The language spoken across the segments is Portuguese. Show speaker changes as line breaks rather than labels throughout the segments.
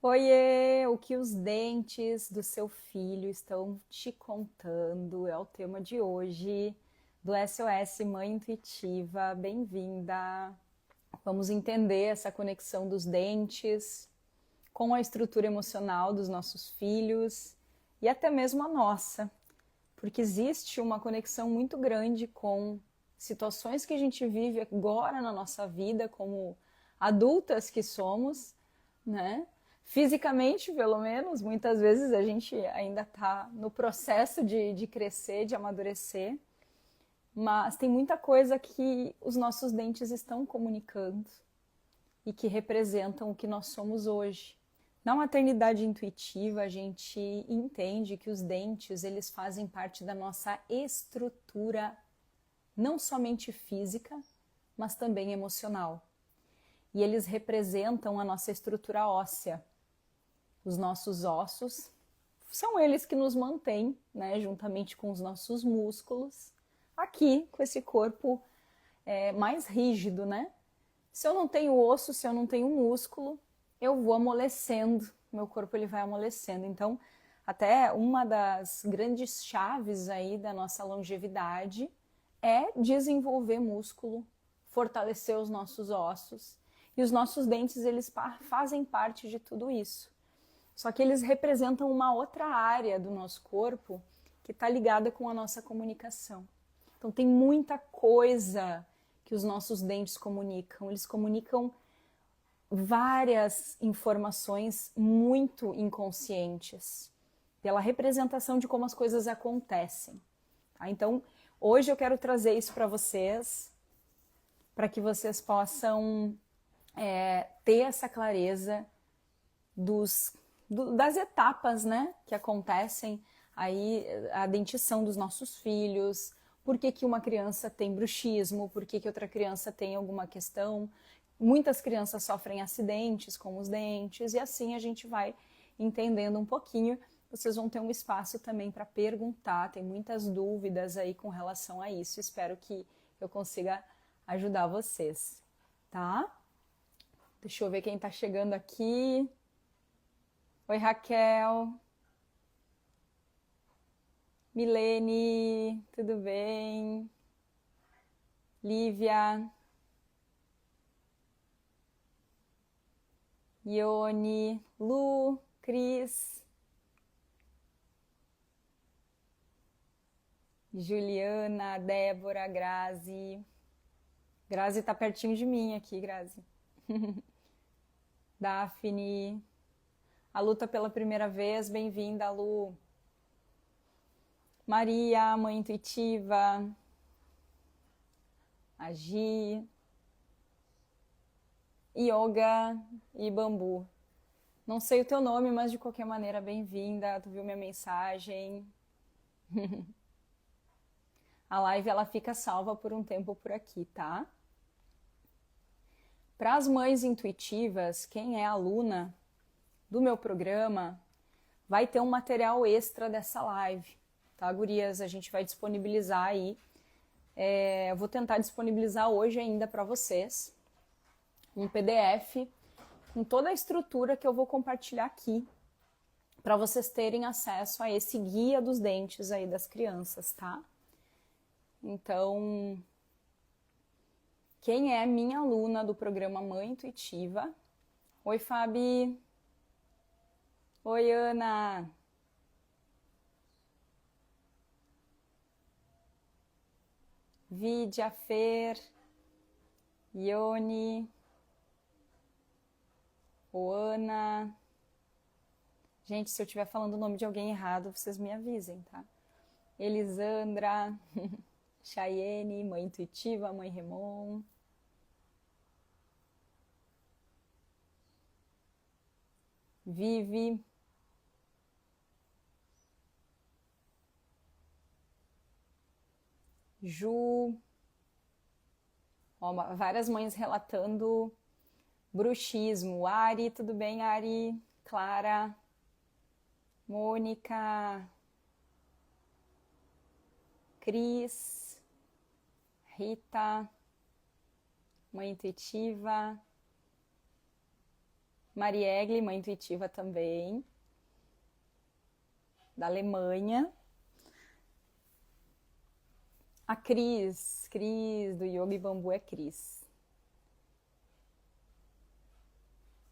Oiê, o que os dentes do seu filho estão te contando é o tema de hoje do SOS Mãe Intuitiva. Bem-vinda! Vamos entender essa conexão dos dentes com a estrutura emocional dos nossos filhos e até mesmo a nossa, porque existe uma conexão muito grande com situações que a gente vive agora na nossa vida, como adultas que somos, né? Fisicamente, pelo menos, muitas vezes a gente ainda está no processo de crescer, de amadurecer, mas tem muita coisa que os nossos dentes estão comunicando e que representam o que nós somos hoje. Na maternidade intuitiva, a gente entende que os dentes, eles fazem parte da nossa estrutura, não somente física, mas também emocional. E eles representam a nossa estrutura óssea. Os nossos ossos são eles que nos mantêm, né, juntamente com os nossos músculos, aqui com esse corpo mais rígido, né? Se eu não tenho osso, se eu não tenho músculo, eu vou amolecendo, meu corpo ele vai amolecendo. Então, até uma das grandes chaves aí da nossa longevidade é desenvolver músculo, fortalecer os nossos ossos. E os nossos dentes, eles fazem parte de tudo isso. Só que eles representam uma outra área do nosso corpo que está ligada com a nossa comunicação. Então tem muita coisa que os nossos dentes comunicam. Eles comunicam várias informações muito inconscientes pela representação de como as coisas acontecem. Tá? Então hoje eu quero trazer isso para vocês, para que vocês possam ter essa clareza das etapas, né, que acontecem aí, a dentição dos nossos filhos, por que uma criança tem bruxismo, por que outra criança tem alguma questão. Muitas crianças sofrem acidentes com os dentes e assim a gente vai entendendo um pouquinho. Vocês vão ter um espaço também para perguntar, tem muitas dúvidas aí com relação a isso. Espero que eu consiga ajudar vocês, tá? Deixa eu ver quem está chegando aqui. Oi, Raquel. Milene, tudo bem? Lívia. Ione, Lu, Cris. Juliana, Débora, Grazi. Grazi tá pertinho de mim aqui, Grazi. Daphne. A Lu tá pela primeira vez, bem-vinda, Lu. Maria, mãe intuitiva. A Gi. Yoga e Bambu. Não sei o teu nome, mas de qualquer maneira, bem-vinda. Tu viu minha mensagem. A live ela fica salva por um tempo por aqui, tá? Para as mães intuitivas, quem é aluna do meu programa vai ter um material extra dessa live, tá, gurias? A gente vai disponibilizar aí. Eu vou tentar disponibilizar hoje ainda para vocês um PDF com toda a estrutura que eu vou compartilhar aqui para vocês terem acesso a esse guia dos dentes aí das crianças, tá? Então, quem é minha aluna do programa Mãe Intuitiva? Oi, Fabi. Oi, Ana. Vidia, Fer, Ione, Oana. Gente, se eu estiver falando o nome de alguém errado, vocês me avisem, tá? Elisandra, Chayene, Mãe Intuitiva, Mãe Remon. Vivi. Ju. Ó, várias mães relatando bruxismo. Ari, tudo bem, Ari? Clara. Mônica. Cris. Rita. Mãe intuitiva. Mariegli, mãe intuitiva também, da Alemanha. A Cris do Yoga e Bambu é Cris.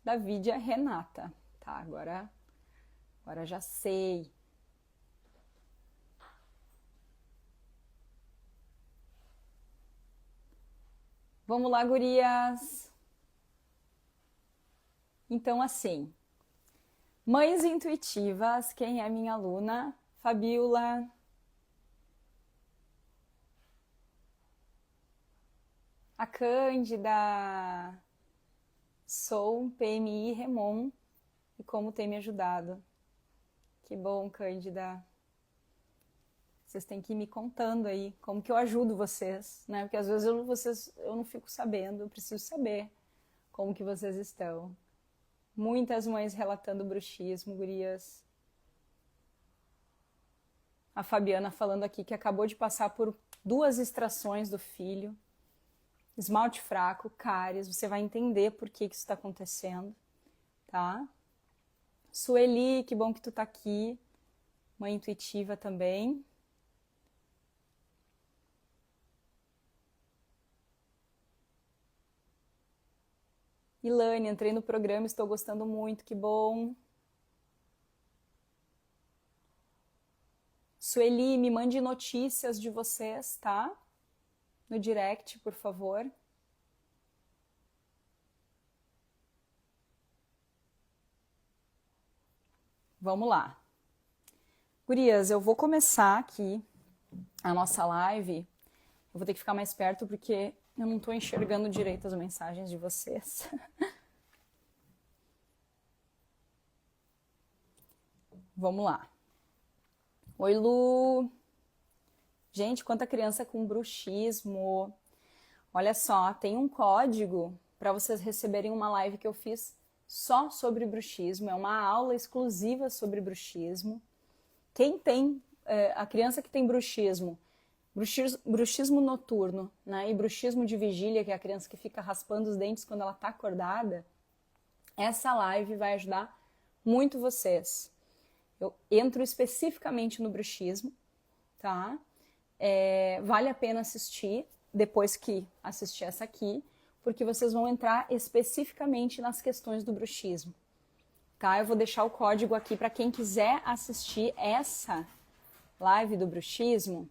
David é Renata. Tá, agora já sei. Vamos lá, gurias. Então, assim, mães intuitivas, quem é minha aluna? Fabiola. A Cândida. Sou PMI Remon e como tem me ajudado. Que bom, Cândida. Vocês têm que ir me contando aí como que eu ajudo vocês, né? Porque às vezes eu não fico sabendo, eu preciso saber como que vocês estão. Muitas mães relatando bruxismo, gurias. A Fabiana falando aqui que acabou de passar por 2 extrações do filho. Esmalte fraco, cáries, você vai entender por que isso está acontecendo, tá? Sueli, que bom que tu tá aqui. Mãe intuitiva também. Ilane, entrei no programa, estou gostando muito, que bom. Sueli, me mande notícias de vocês, tá? No direct, por favor. Vamos lá. Gurias, eu vou começar aqui a nossa live. Eu vou ter que ficar mais perto porque eu não estou enxergando direito as mensagens de vocês. Vamos lá. Oi, Lu. Gente, quanta criança com bruxismo. Olha só, tem um código para vocês receberem uma live que eu fiz só sobre bruxismo. É uma aula exclusiva sobre bruxismo. Quem tem, a criança que tem bruxismo noturno, né, e bruxismo de vigília, que é a criança que fica raspando os dentes quando ela está acordada, essa live vai ajudar muito vocês. Eu entro especificamente no bruxismo, tá? Vale a pena assistir depois que assistir essa aqui, porque vocês vão entrar especificamente nas questões do bruxismo, tá? Eu vou deixar o código aqui para quem quiser assistir essa live do bruxismo,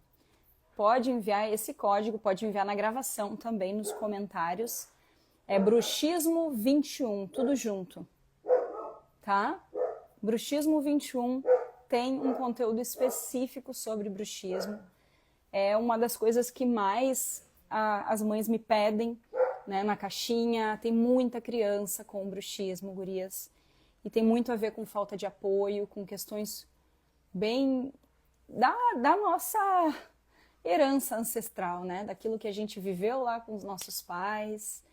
pode enviar esse código, pode enviar na gravação também nos comentários. É bruxismo 21, tudo junto, tá? Bruxismo 21 tem um conteúdo específico sobre bruxismo. É uma das coisas que mais as mães me pedem, né, na caixinha. Tem muita criança com bruxismo, gurias. E tem muito a ver com falta de apoio, com questões bem da nossa herança ancestral, né? Daquilo que a gente viveu lá com os nossos pais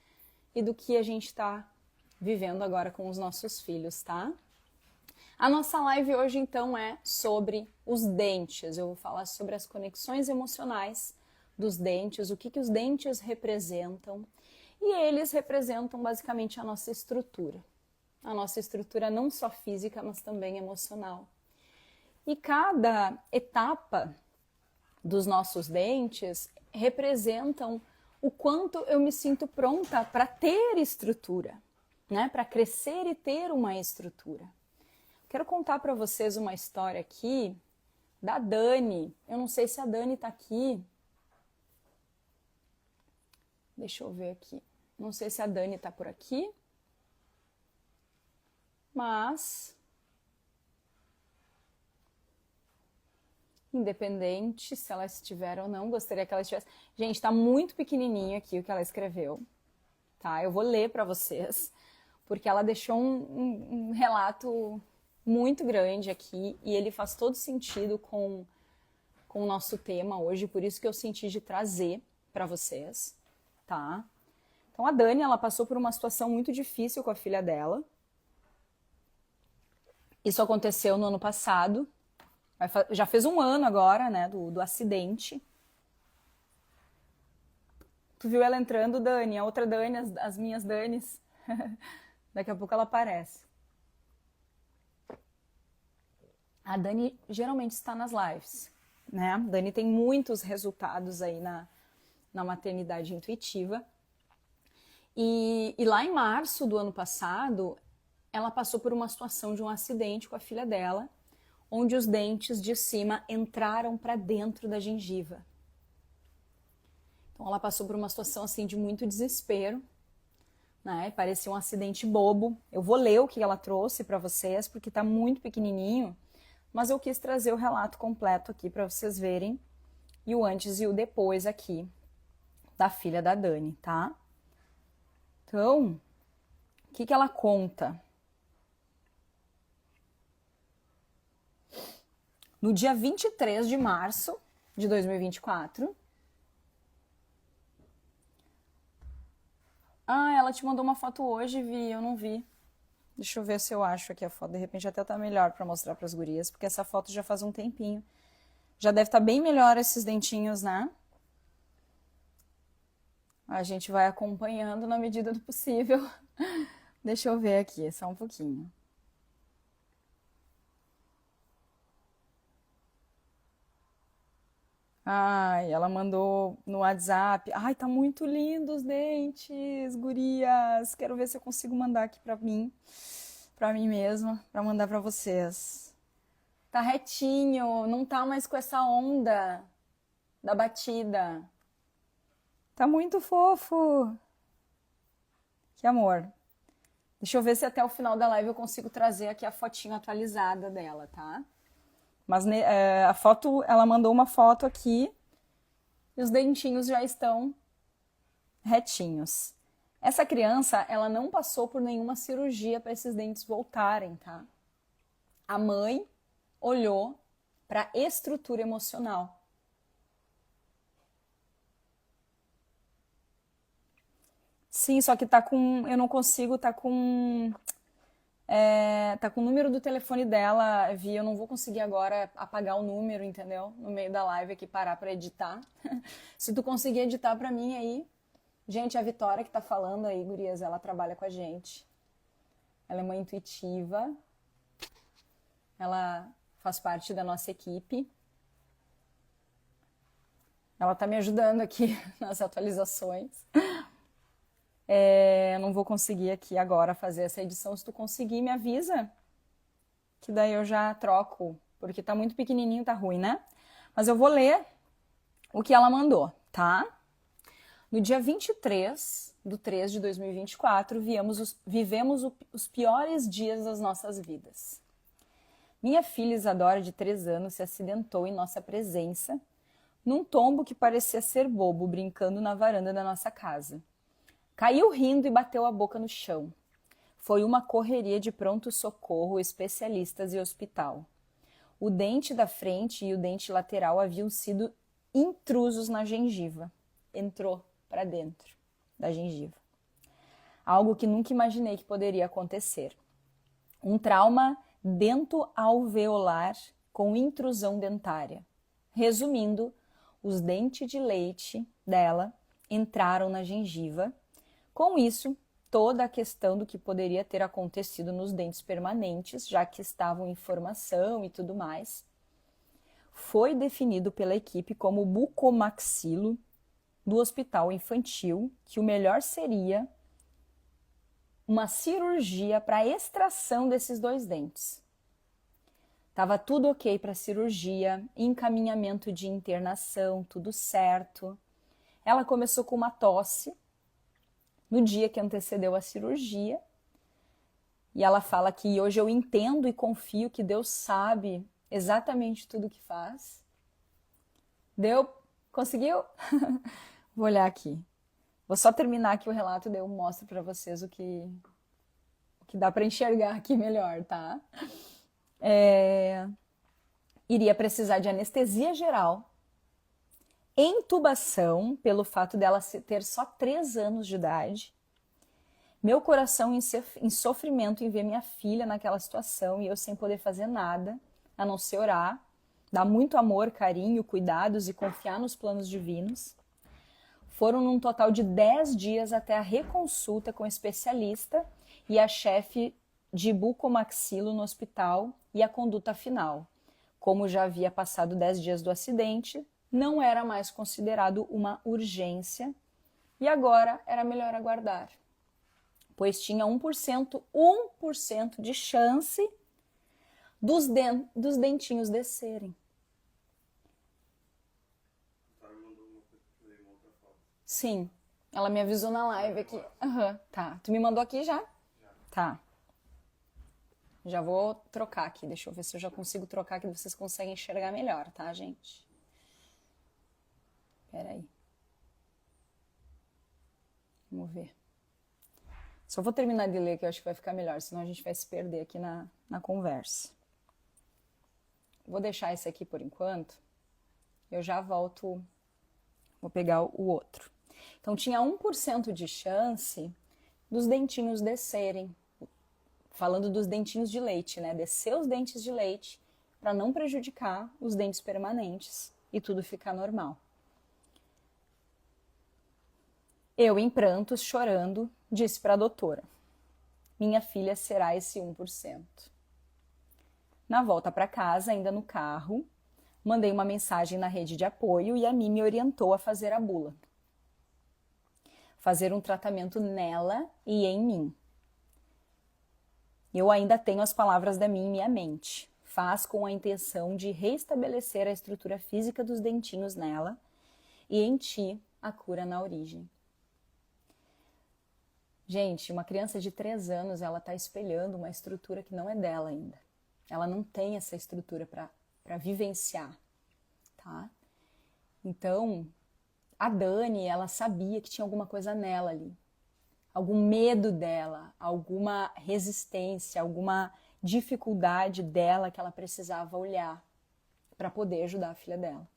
e do que a gente está vivendo agora com os nossos filhos, tá? A nossa live hoje, então, é sobre os dentes. Eu vou falar sobre as conexões emocionais dos dentes, o que os dentes representam. E eles representam basicamente a nossa estrutura. A nossa estrutura não só física, mas também emocional. E cada etapa dos nossos dentes representam o quanto eu me sinto pronta para ter estrutura, né? Para crescer e ter uma estrutura. Quero contar para vocês uma história aqui da Dani. Eu não sei se a Dani está aqui. Deixa eu ver aqui. Não sei se a Dani está por aqui. Mas, independente se ela estiver ou não, gostaria que ela estivesse. Gente, está muito pequenininho aqui o que ela escreveu, tá? Eu vou ler para vocês, porque ela deixou um relato muito grande aqui e ele faz todo sentido com o nosso tema hoje, por isso que eu senti de trazer para vocês, tá? Então a Dani, ela passou por uma situação muito difícil com a filha dela. Isso aconteceu no ano passado, já fez um ano agora, né, do acidente. Tu viu ela entrando, Dani? A outra Dani, as minhas Danis. Daqui a pouco ela aparece. A Dani geralmente está nas lives, né? A Dani tem muitos resultados aí na maternidade intuitiva. E lá em março do ano passado, ela passou por uma situação de um acidente com a filha dela, onde os dentes de cima entraram para dentro da gengiva. Então ela passou por uma situação assim de muito desespero, né? Parecia um acidente bobo. Eu vou ler o que ela trouxe para vocês, porque está muito pequenininho, mas eu quis trazer o relato completo aqui para vocês verem, e o antes e o depois aqui da filha da Dani, tá? Então, o que ela conta? No dia 23 de março de 2024... ela te mandou uma foto hoje, Vi, eu não vi. Deixa eu ver se eu acho aqui a foto. De repente até tá melhor pra mostrar pras gurias, porque essa foto já faz um tempinho. Já deve estar bem melhor esses dentinhos, né? A gente vai acompanhando na medida do possível. Deixa eu ver aqui, só um pouquinho. Ai, ela mandou no WhatsApp. Ai, tá muito lindo os dentes, gurias. Quero ver se eu consigo mandar aqui pra mim mesma, pra mandar pra vocês. Tá retinho, não tá mais com essa onda da batida. Tá muito fofo. Que amor. Deixa eu ver se até o final da live eu consigo trazer aqui a fotinho atualizada dela, tá? Mas a foto, ela mandou uma foto aqui e os dentinhos já estão retinhos. Essa criança, ela não passou por nenhuma cirurgia para esses dentes voltarem, tá? A mãe olhou para a estrutura emocional. Sim, só que tá com... Eu não consigo, tá com... tá com o número do telefone dela, Vi, eu não vou conseguir agora apagar o número, entendeu? No meio da live aqui, parar pra editar. Se tu conseguir editar pra mim aí... Gente, a Vitória que tá falando aí, gurias, ela trabalha com a gente. Ela é mãe intuitiva. Ela faz parte da nossa equipe. Ela tá me ajudando aqui nas atualizações. Não vou conseguir aqui agora fazer essa edição. Se tu conseguir, me avisa. Que daí eu já troco. Porque tá muito pequenininho, tá ruim, né? Mas eu vou ler o que ela mandou, tá? No dia 23 de 3 de 2024, vivemos os piores dias das nossas vidas. Minha filha Isadora, de 3 anos, se acidentou em nossa presença, num tombo que parecia ser bobo, brincando na varanda da nossa casa. Caiu rindo e bateu a boca no chão. Foi uma correria de pronto-socorro, especialistas e hospital. O dente da frente e o dente lateral haviam sido intrusos na gengiva. Entrou para dentro da gengiva. Algo que nunca imaginei que poderia acontecer. Um trauma dentoalveolar com intrusão dentária. Resumindo, os dentes de leite dela entraram na gengiva. Com isso, toda a questão do que poderia ter acontecido nos dentes permanentes, já que estavam em formação e tudo mais, foi definido pela equipe como bucomaxilo do hospital infantil, que o melhor seria uma cirurgia para a extração desses 2 dentes. Tava tudo ok para cirurgia, encaminhamento de internação, tudo certo. Ela começou com uma tosse no dia que antecedeu a cirurgia. E ela fala que hoje eu entendo e confio que Deus sabe exatamente tudo o que faz. Deu? Conseguiu? Vou olhar aqui. Vou só terminar aqui o relato, daí eu mostro para vocês o que dá para enxergar aqui melhor, tá? Iria precisar de anestesia geral, intubação, pelo fato dela ter só 3 anos de idade. Meu coração em sofrimento em ver minha filha naquela situação e eu sem poder fazer nada, a não ser orar, dar muito amor, carinho, cuidados e confiar nos planos divinos. Foram num total de 10 dias até a reconsulta com o especialista e a chefe de bucomaxilo no hospital e a conduta final. Como já havia passado 10 dias do acidente, não era mais considerado uma urgência e agora era melhor aguardar, pois tinha 1% de chance dos dentinhos descerem. Sim, ela me avisou na live aqui. Tá. Tu me mandou aqui já? Tá. Já vou trocar aqui. Deixa eu ver se eu já consigo trocar aqui. Vocês conseguem enxergar melhor, tá, gente? Pera aí. Vamos ver. Só vou terminar de ler que eu acho que vai ficar melhor, senão a gente vai se perder aqui na conversa. Vou deixar esse aqui por enquanto. Eu já volto. Vou pegar o outro. Então, tinha 1% de chance dos dentinhos descerem. Falando dos dentinhos de leite, né? Descer os dentes de leite para não prejudicar os dentes permanentes e tudo ficar normal. Eu, em prantos, chorando, disse para a doutora: minha filha será esse 1%. Na volta para casa, ainda no carro, mandei uma mensagem na rede de apoio e a Mimi me orientou a fazer a bula. Fazer um tratamento nela e em mim. Eu ainda tenho as palavras da Mimi em minha mente. Faz com a intenção de restabelecer a estrutura física dos dentinhos nela e em ti a cura na origem. Gente, uma criança de 3 anos, ela está espelhando uma estrutura que não é dela ainda. Ela não tem essa estrutura para vivenciar, tá? Então, a Dani, ela sabia que tinha alguma coisa nela ali. Algum medo dela, alguma resistência, alguma dificuldade dela que ela precisava olhar para poder ajudar a filha dela.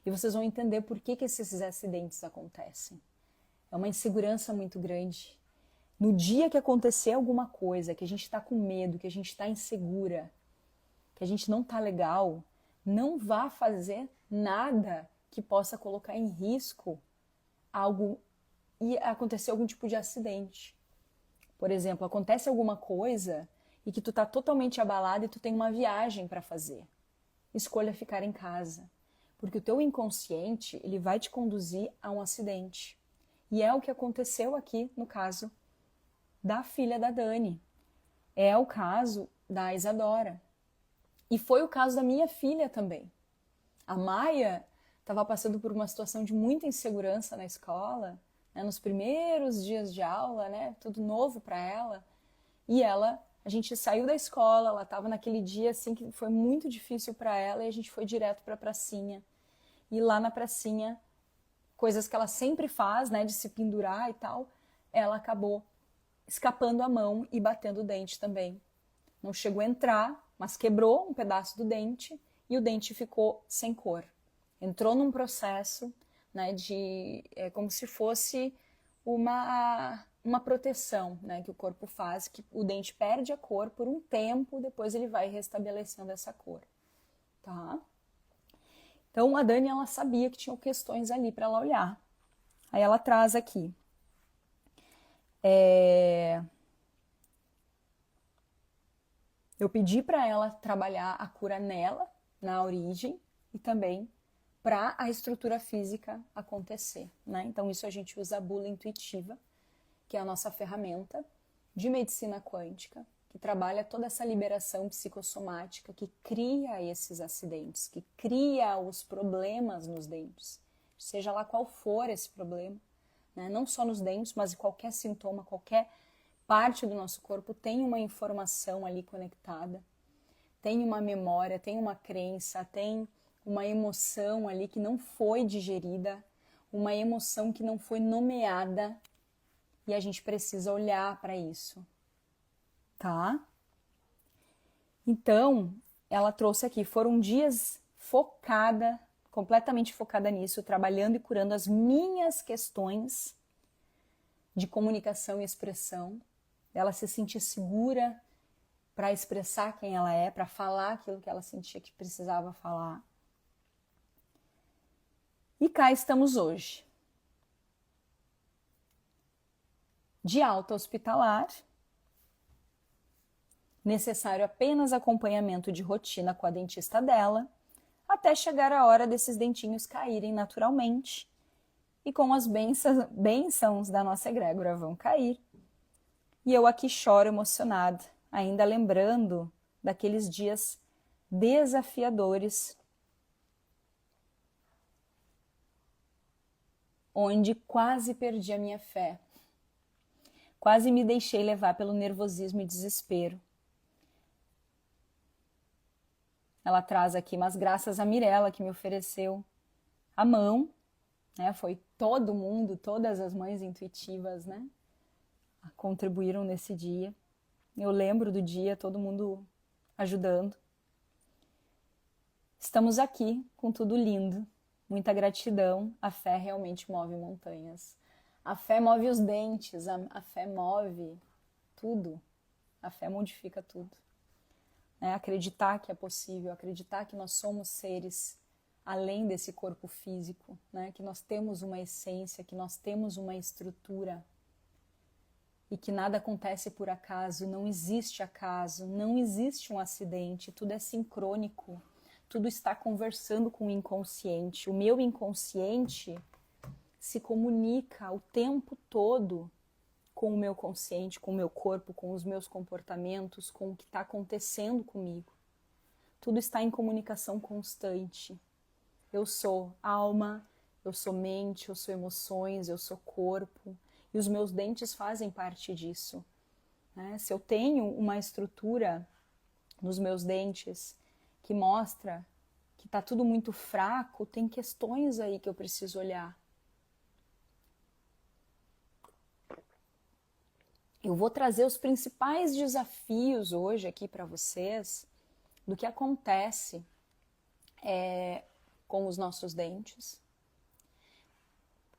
E vocês vão entender por que esses acidentes acontecem. É uma insegurança muito grande. No dia que acontecer alguma coisa, que a gente está com medo, que a gente está insegura, que a gente não está legal, não vá fazer nada que possa colocar em risco algo e acontecer algum tipo de acidente. Por exemplo, acontece alguma coisa e que tu tá totalmente abalado e tu tem uma viagem para fazer. Escolha ficar em casa, porque o teu inconsciente, ele vai te conduzir a um acidente. E é o que aconteceu aqui no caso da filha da Dani. É o caso da Isadora. E foi o caso da minha filha também. A Maia estava passando por uma situação de muita insegurança na escola, né, nos primeiros dias de aula, né, tudo novo para ela. E a gente saiu da escola, ela estava naquele dia assim que foi muito difícil para ela e a gente foi direto para a pracinha. E lá na pracinha, coisas que ela sempre faz, né, de se pendurar e tal, ela acabou escapando a mão e batendo o dente também. Não chegou a entrar, mas quebrou um pedaço do dente e o dente ficou sem cor. Entrou num processo, né, como se fosse uma proteção, né, que o corpo faz, que o dente perde a cor por um tempo, depois ele vai restabelecendo essa cor, tá? Então a Dani, ela sabia que tinham questões ali para ela olhar. Aí ela traz aqui. Eu pedi para ela trabalhar a cura nela, na origem, e também para a estrutura física acontecer, né? Então isso a gente usa a bula intuitiva, que é a nossa ferramenta de medicina quântica, que trabalha toda essa liberação psicossomática, que cria esses acidentes, que cria os problemas nos dentes, seja lá qual for esse problema, né? Não só nos dentes, mas em qualquer sintoma, qualquer parte do nosso corpo tem uma informação ali conectada, tem uma memória, tem uma crença, tem uma emoção ali que não foi digerida, uma emoção que não foi nomeada, e a gente precisa olhar para isso, tá? Então, ela trouxe aqui, foram dias completamente focada nisso, trabalhando e curando as minhas questões de comunicação e expressão, ela se sentir segura para expressar quem ela é, para falar aquilo que ela sentia que precisava falar. E cá estamos hoje. De alta hospitalar, Necessário apenas acompanhamento de rotina com a dentista dela, até chegar a hora desses dentinhos caírem naturalmente e com as bênçãos da nossa egrégora vão cair. E eu aqui choro emocionada, ainda lembrando daqueles dias desafiadores, onde quase perdi a minha fé. Quase me deixei levar pelo nervosismo e desespero. Ela traz aqui, mas graças a Mirella que me ofereceu a mão, né? Foi todo mundo, todas as mães intuitivas, né? Contribuíram nesse dia. Eu lembro do dia, todo mundo ajudando. Estamos aqui com tudo lindo. Muita gratidão. A fé realmente move montanhas. A fé move os dentes, a fé move tudo. A fé modifica tudo. Acreditar que é possível, acreditar que nós somos seres além desse corpo físico, né? Que nós temos uma essência, que nós temos uma estrutura e que nada acontece por acaso, não existe acaso, não existe um acidente, tudo é sincrônico, tudo está conversando com o inconsciente. O meu inconsciente se comunica o tempo todo com o meu consciente, com o meu corpo, com os meus comportamentos, com o que está acontecendo comigo. Tudo está em comunicação constante. Eu sou alma, eu sou mente, eu sou emoções, eu sou corpo, e os meus dentes fazem parte disso. Né? Se eu tenho uma estrutura nos meus dentes que mostra que está tudo muito fraco, tem questões aí que eu preciso olhar. Eu vou trazer os principais desafios hoje aqui para vocês do que acontece com os nossos dentes,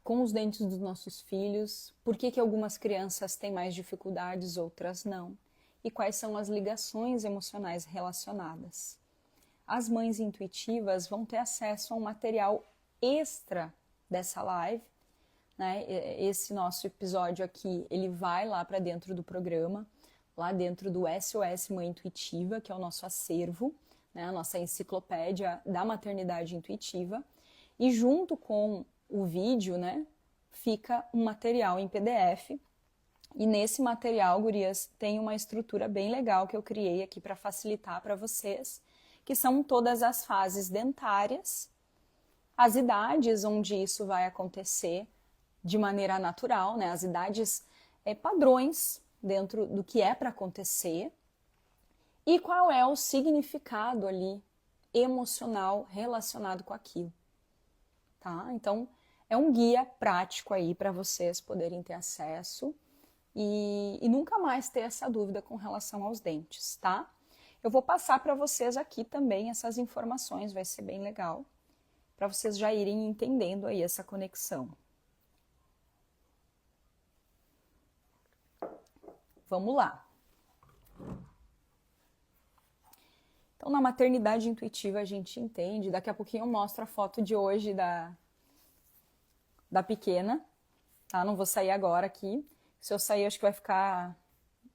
com os dentes dos nossos filhos, por que algumas crianças têm mais dificuldades, outras não, e quais são as ligações emocionais relacionadas. As mães intuitivas vão ter acesso a um material extra dessa live, né? Esse nosso episódio aqui, ele vai lá para dentro do programa, lá dentro do SOS Mãe Intuitiva, que é o nosso acervo, né? A nossa enciclopédia da maternidade intuitiva, e junto com o vídeo, né, fica um material em PDF, e nesse material, gurias, tem uma estrutura bem legal que eu criei aqui para facilitar para vocês, que são todas as fases dentárias, as idades onde isso vai acontecer de maneira natural, né? As idades padrões dentro do que é para acontecer e qual é o significado ali emocional relacionado com aquilo, tá? Então, é um guia prático aí para vocês poderem ter acesso e nunca mais ter essa dúvida com relação aos dentes, tá? Eu vou passar para vocês aqui também essas informações, vai ser bem legal, para vocês já irem entendendo aí essa conexão. Vamos lá. Então, na maternidade intuitiva a gente entende, daqui a pouquinho eu mostro a foto de hoje da pequena, tá? Não vou sair agora aqui. Se eu sair, acho que vai ficar...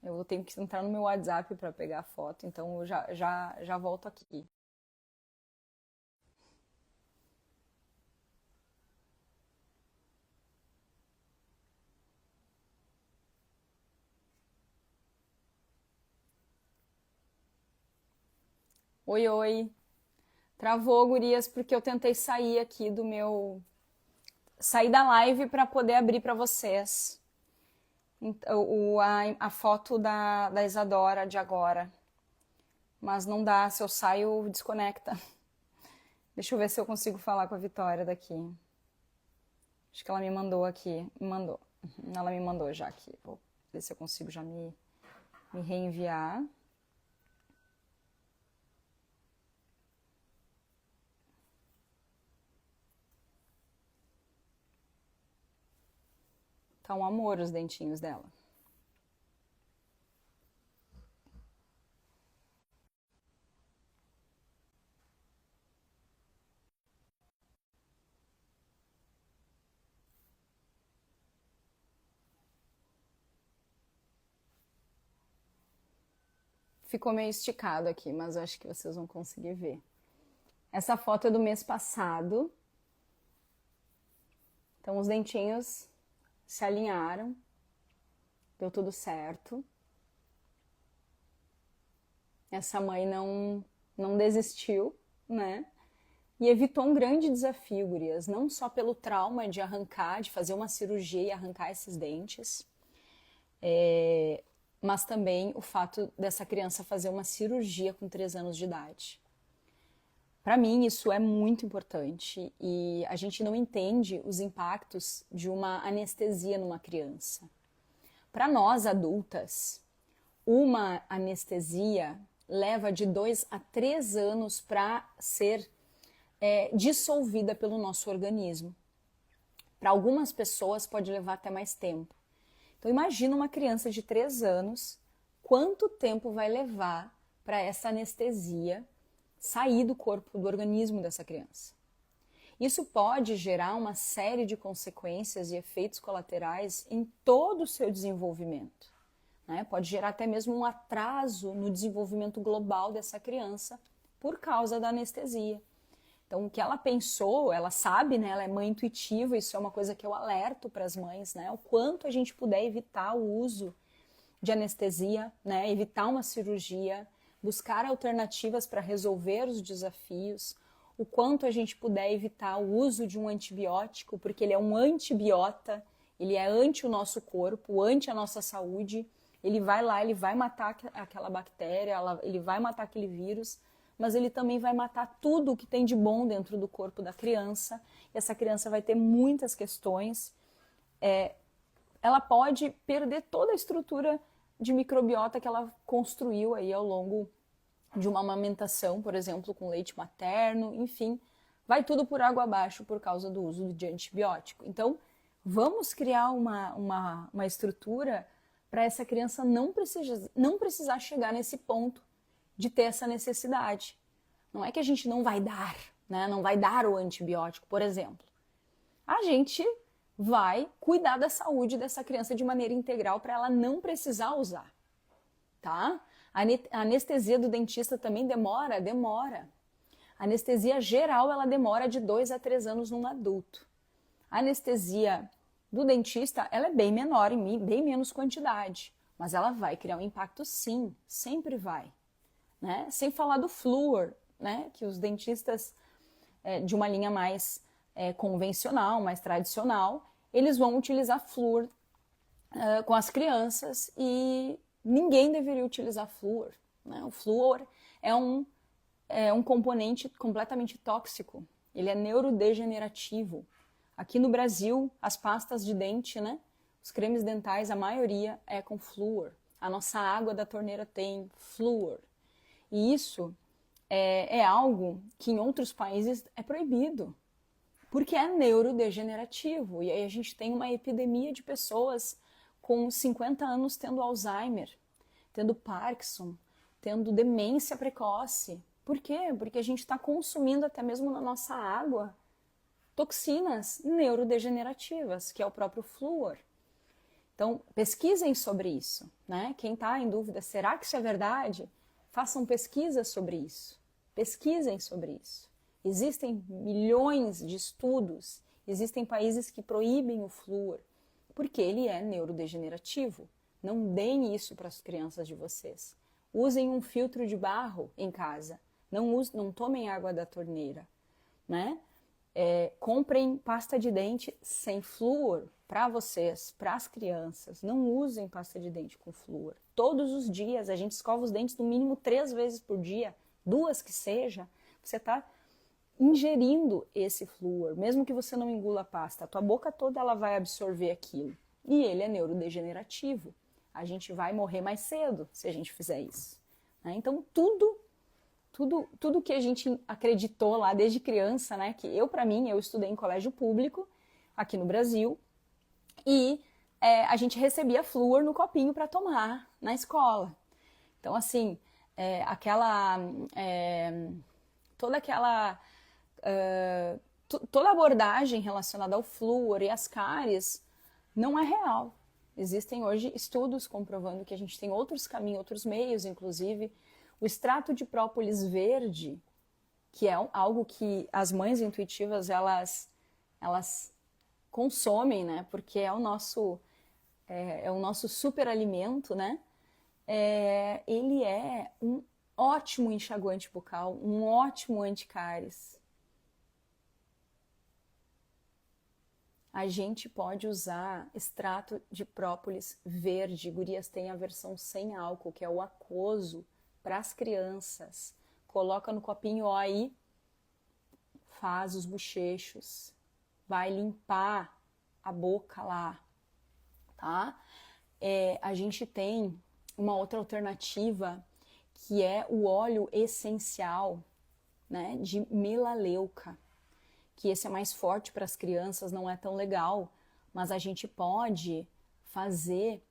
Eu vou ter que entrar no meu WhatsApp para pegar a foto, então eu já volto aqui. Oi, oi. Travou, gurias, porque eu tentei sair aqui do meu... Sair da live para poder abrir para vocês a foto da Isadora de agora. Mas não dá, se eu saio, desconecta. Deixa eu ver se eu consigo falar com a Vitória daqui. Acho que ela me mandou aqui. Me mandou. Ela me mandou já aqui. Vou ver se eu consigo já me reenviar. Tá um amor os dentinhos dela. ficou meio esticado aqui, mas eu acho que vocês vão conseguir ver. Essa foto é do mês passado. Então os dentinhos se alinharam, deu tudo certo. Essa mãe não desistiu, né? E evitou um grande desafio, gurias, não só pelo trauma de arrancar, de fazer uma cirurgia e arrancar esses dentes, mas também o fato dessa criança fazer uma cirurgia com 3 anos de idade. Para mim, isso é muito importante e a gente não entende os impactos de uma anestesia numa criança. Para nós, adultas, uma anestesia leva de 2 a 3 anos para ser dissolvida pelo nosso organismo. Para algumas pessoas pode levar até mais tempo. Então imagina uma criança de 3 anos, quanto tempo vai levar para essa anestesia sair do corpo, do organismo dessa criança. Isso pode gerar uma série de consequências e efeitos colaterais em todo o seu desenvolvimento, né? Pode gerar até mesmo um atraso no desenvolvimento global dessa criança por causa da anestesia. Então, o que ela pensou, ela sabe, né? Ela é mãe intuitiva, isso é uma coisa que eu alerto para as mães, né? O quanto a gente puder evitar o uso de anestesia, né? Evitar uma cirurgia, buscar alternativas para resolver os desafios, o quanto a gente puder evitar o uso de um antibiótico, porque ele é um antibiota, ele é anti o nosso corpo, anti a nossa saúde, ele vai lá, ele vai matar aquela bactéria, ele vai matar aquele vírus, mas ele também vai matar tudo o que tem de bom dentro do corpo da criança, e essa criança vai ter muitas questões, ela pode perder toda a estrutura de microbiota que ela construiu aí ao longo de uma amamentação, por exemplo, com leite materno, enfim, vai tudo por água abaixo por causa do uso de antibiótico. Então, vamos criar uma estrutura para essa criança não precisar chegar nesse ponto de ter essa necessidade. Não é que a gente não vai dar, né? Não vai dar o antibiótico, por exemplo. A gente vai cuidar da saúde dessa criança de maneira integral para ela não precisar usar, tá? A anestesia do dentista também demora. A anestesia geral, ela demora de 2 a 3 anos num adulto. A anestesia do dentista, ela é bem menor, em bem menos quantidade, mas ela vai criar um impacto sim, sempre vai, né? Sem falar do flúor, né? Que os dentistas de uma linha mais convencional, mais tradicional, eles vão utilizar flúor com as crianças e ninguém deveria utilizar flúor, né? O flúor é um componente completamente tóxico, ele é neurodegenerativo. Aqui no Brasil, as pastas de dente, né? Os cremes dentais, a maioria é com flúor. A nossa água da torneira tem flúor. E isso é algo que em outros países é proibido, porque é neurodegenerativo. E aí a gente tem uma epidemia de pessoas com 50 anos tendo Alzheimer, tendo Parkinson, tendo demência precoce. Por quê? Porque a gente está consumindo até mesmo na nossa água toxinas neurodegenerativas, que é o próprio flúor. Então, pesquisem sobre isso, né? Quem está em dúvida, será que isso é verdade? Façam pesquisas sobre isso. Pesquisem sobre isso. Existem milhões de estudos, existem países que proíbem o flúor, porque ele é neurodegenerativo. Não deem isso para as crianças de vocês. Usem um filtro de barro em casa. Não tomem água da torneira, né? Comprem pasta de dente sem flúor para vocês, para as crianças. Não usem pasta de dente com flúor. Todos os dias, a gente escova os dentes no mínimo 3 vezes por dia, 2 que seja, você está ingerindo esse flúor, mesmo que você não engula a pasta, a tua boca toda ela vai absorver aquilo. E ele é neurodegenerativo. A gente vai morrer mais cedo se a gente fizer isso, né? Então, tudo que a gente acreditou lá desde criança, né? Que para mim, eu estudei em colégio público aqui no Brasil e a gente recebia flúor no copinho para tomar na escola. Então, assim, toda abordagem relacionada ao flúor e às cáries não é real. Existem hoje estudos comprovando que a gente tem outros caminhos, outros meios, inclusive o extrato de própolis verde, que é algo que as mães intuitivas elas consomem, né? Porque é o nosso super alimento, né? Ele é um ótimo enxaguante bucal, um ótimo anticáries. A gente pode usar extrato de própolis verde. Gurias, tem a versão sem álcool, que é o aquoso para as crianças. Coloca no copinho, ó, aí, faz os bochechos, vai limpar a boca lá, tá? A gente tem uma outra alternativa, que é o óleo essencial, né, de melaleuca, que esse é mais forte para as crianças, não é tão legal, mas a gente pode fazer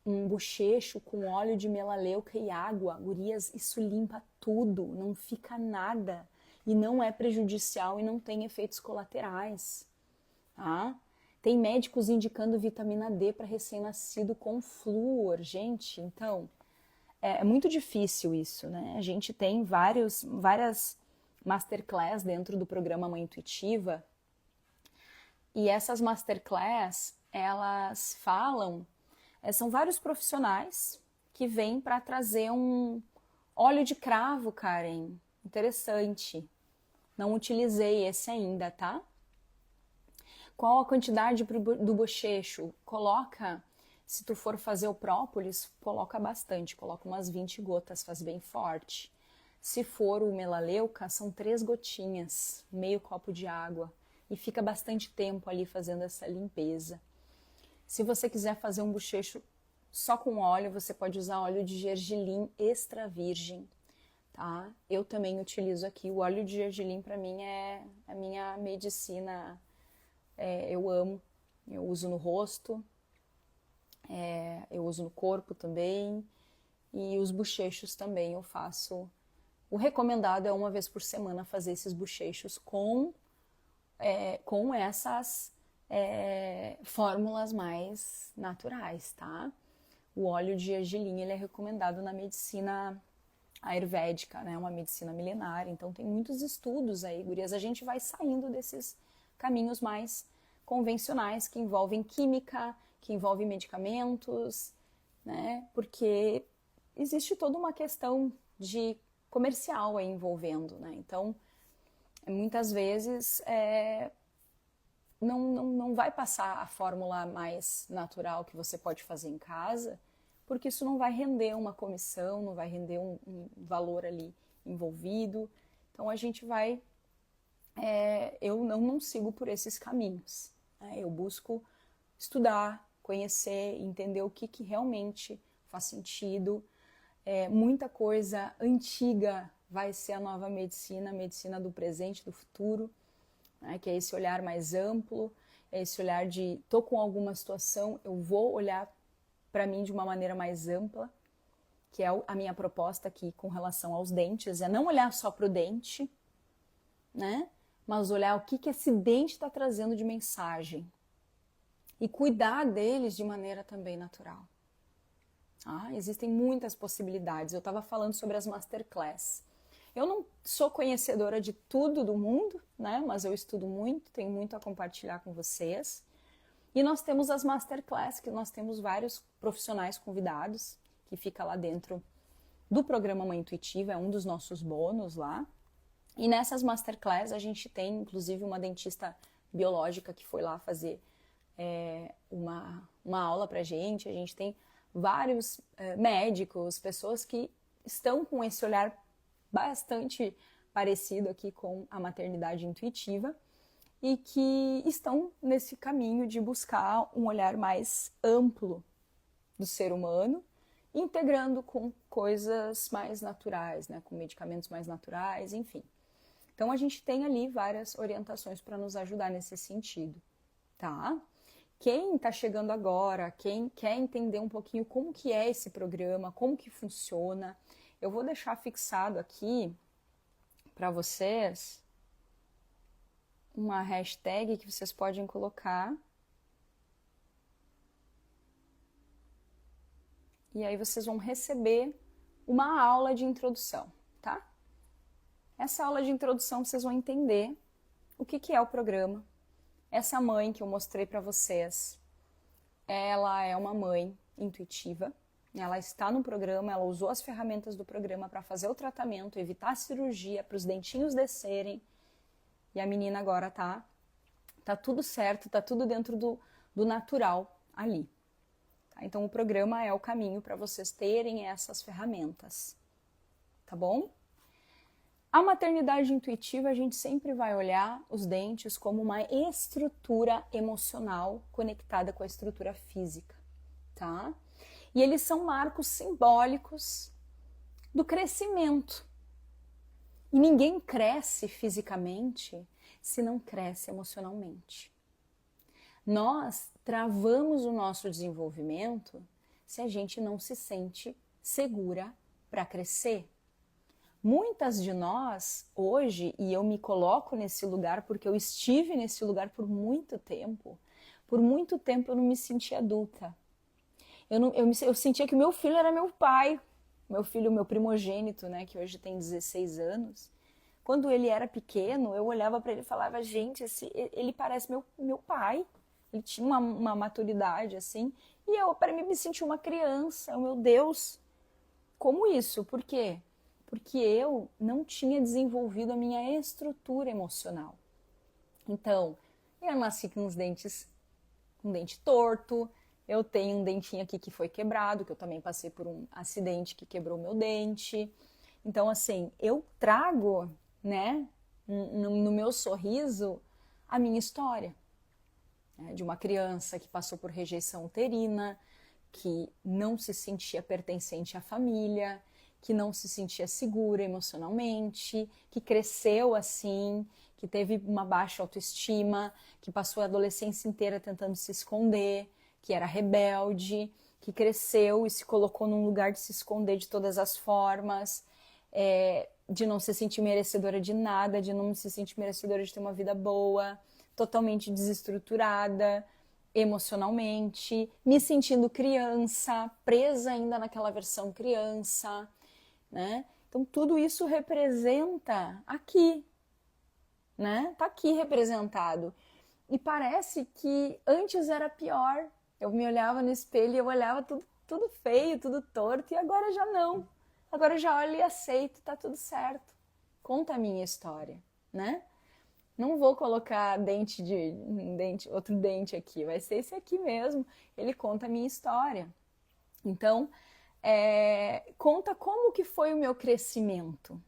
um bochecho com óleo de melaleuca e água. Gurias, isso limpa tudo, não fica nada, e não é prejudicial e não tem efeitos colaterais, tá? Tem médicos indicando vitamina D para recém-nascido com flúor, gente, então é muito difícil isso, né? A gente tem várias masterclass dentro do programa Mãe Intuitiva, e essas masterclass, elas falam, são vários profissionais que vêm para trazer um óleo de cravo, Karen, interessante. Não utilizei esse ainda, tá? Qual a quantidade do bochecho? Coloca, se tu for fazer o própolis, coloca bastante, coloca umas 20 gotas, faz bem forte. Se for o melaleuca, são 3 gotinhas, meio copo de água, e fica bastante tempo ali fazendo essa limpeza. Se você quiser fazer um bochecho só com óleo, você pode usar óleo de gergelim extra virgem, tá? Eu também utilizo aqui, o óleo de gergelim para mim é a minha medicina, eu amo, eu uso no rosto, eu uso no corpo também, e os bochechos também eu faço. O recomendado é 1 vez por semana fazer esses bochechos com essas fórmulas mais naturais, tá? O óleo de gergelim, ele é recomendado na medicina ayurvédica, né? Uma medicina milenar, então tem muitos estudos aí, gurias. A gente vai saindo desses caminhos mais convencionais que envolvem química, que envolvem medicamentos, né? Porque existe toda uma questão de comercial aí envolvendo, né? Então, muitas vezes não vai passar a fórmula mais natural que você pode fazer em casa, porque isso não vai render uma comissão, não vai render um valor ali envolvido. Então a gente vai... eu não sigo por esses caminhos, né? Eu busco estudar, conhecer, entender o que realmente faz sentido. Muita coisa antiga vai ser a nova medicina, a medicina do presente, do futuro, né? Que é esse olhar mais amplo, é esse olhar de tô com alguma situação, eu vou olhar para mim de uma maneira mais ampla, que é a minha proposta aqui com relação aos dentes, é não olhar só para o dente, né? Mas olhar o que esse dente está trazendo de mensagem e cuidar deles de maneira também natural. Existem muitas possibilidades. Eu estava falando sobre as masterclass. Eu não sou conhecedora de tudo do mundo, né? Mas eu estudo muito, tenho muito a compartilhar com vocês. E nós temos as masterclass, que nós temos vários profissionais convidados, que fica lá dentro do programa Mãe Intuitiva, é um dos nossos bônus lá. E nessas masterclass a gente tem, inclusive, uma dentista biológica que foi lá fazer uma aula pra gente. A gente tem vários médicos, pessoas que estão com esse olhar bastante parecido aqui com a maternidade intuitiva e que estão nesse caminho de buscar um olhar mais amplo do ser humano, integrando com coisas mais naturais, né, com medicamentos mais naturais, enfim. Então a gente tem ali várias orientações para nos ajudar nesse sentido, tá? Quem está chegando agora, quem quer entender um pouquinho como que é esse programa, como que funciona, eu vou deixar fixado aqui para vocês uma hashtag que vocês podem colocar e aí vocês vão receber uma aula de introdução, tá? Essa aula de introdução vocês vão entender o que é o programa. Essa mãe que eu mostrei para vocês, ela é uma mãe intuitiva, ela está no programa, ela usou as ferramentas do programa para fazer o tratamento, evitar a cirurgia, para os dentinhos descerem, e a menina agora tá tudo certo, tá tudo dentro do natural ali. Tá? Então o programa é o caminho para vocês terem essas ferramentas, tá bom? A maternidade intuitiva, a gente sempre vai olhar os dentes como uma estrutura emocional conectada com a estrutura física, tá? E eles são marcos simbólicos do crescimento. E ninguém cresce fisicamente se não cresce emocionalmente. Nós travamos o nosso desenvolvimento se a gente não se sente segura para crescer. Muitas de nós, hoje, e eu me coloco nesse lugar porque eu estive nesse lugar por muito tempo eu não me sentia adulta. Eu sentia que o meu filho era meu pai, meu filho, meu primogênito, né, que hoje tem 16 anos. Quando ele era pequeno, eu olhava para ele e falava, gente, ele parece meu pai. Ele tinha uma maturidade assim, e eu, para mim, me sentia uma criança. Meu Deus, como isso? Por quê? Porque eu não tinha desenvolvido a minha estrutura emocional. Então, eu nasci com um dente torto, eu tenho um dentinho aqui que foi quebrado, que eu também passei por um acidente que quebrou meu dente. Então, assim, eu trago, né, no meu sorriso, a minha história. Né, de uma criança que passou por rejeição uterina, que não se sentia pertencente à família, que não se sentia segura emocionalmente, que cresceu assim, que teve uma baixa autoestima, que passou a adolescência inteira tentando se esconder, que era rebelde, que cresceu e se colocou num lugar de se esconder de todas as formas, de não se sentir merecedora de nada, de não se sentir merecedora de ter uma vida boa, totalmente desestruturada emocionalmente, me sentindo criança, presa ainda naquela versão criança, né? Então tudo isso representa aqui, né? Tá aqui representado. E parece que antes era pior. Eu me olhava no espelho e eu olhava tudo feio, tudo torto, e agora já não. Agora eu já olho e aceito, tá tudo certo. Conta a minha história, né? Não vou colocar outro dente aqui, vai ser esse aqui mesmo. Ele conta a minha história. Então, conta como que foi o meu crescimento.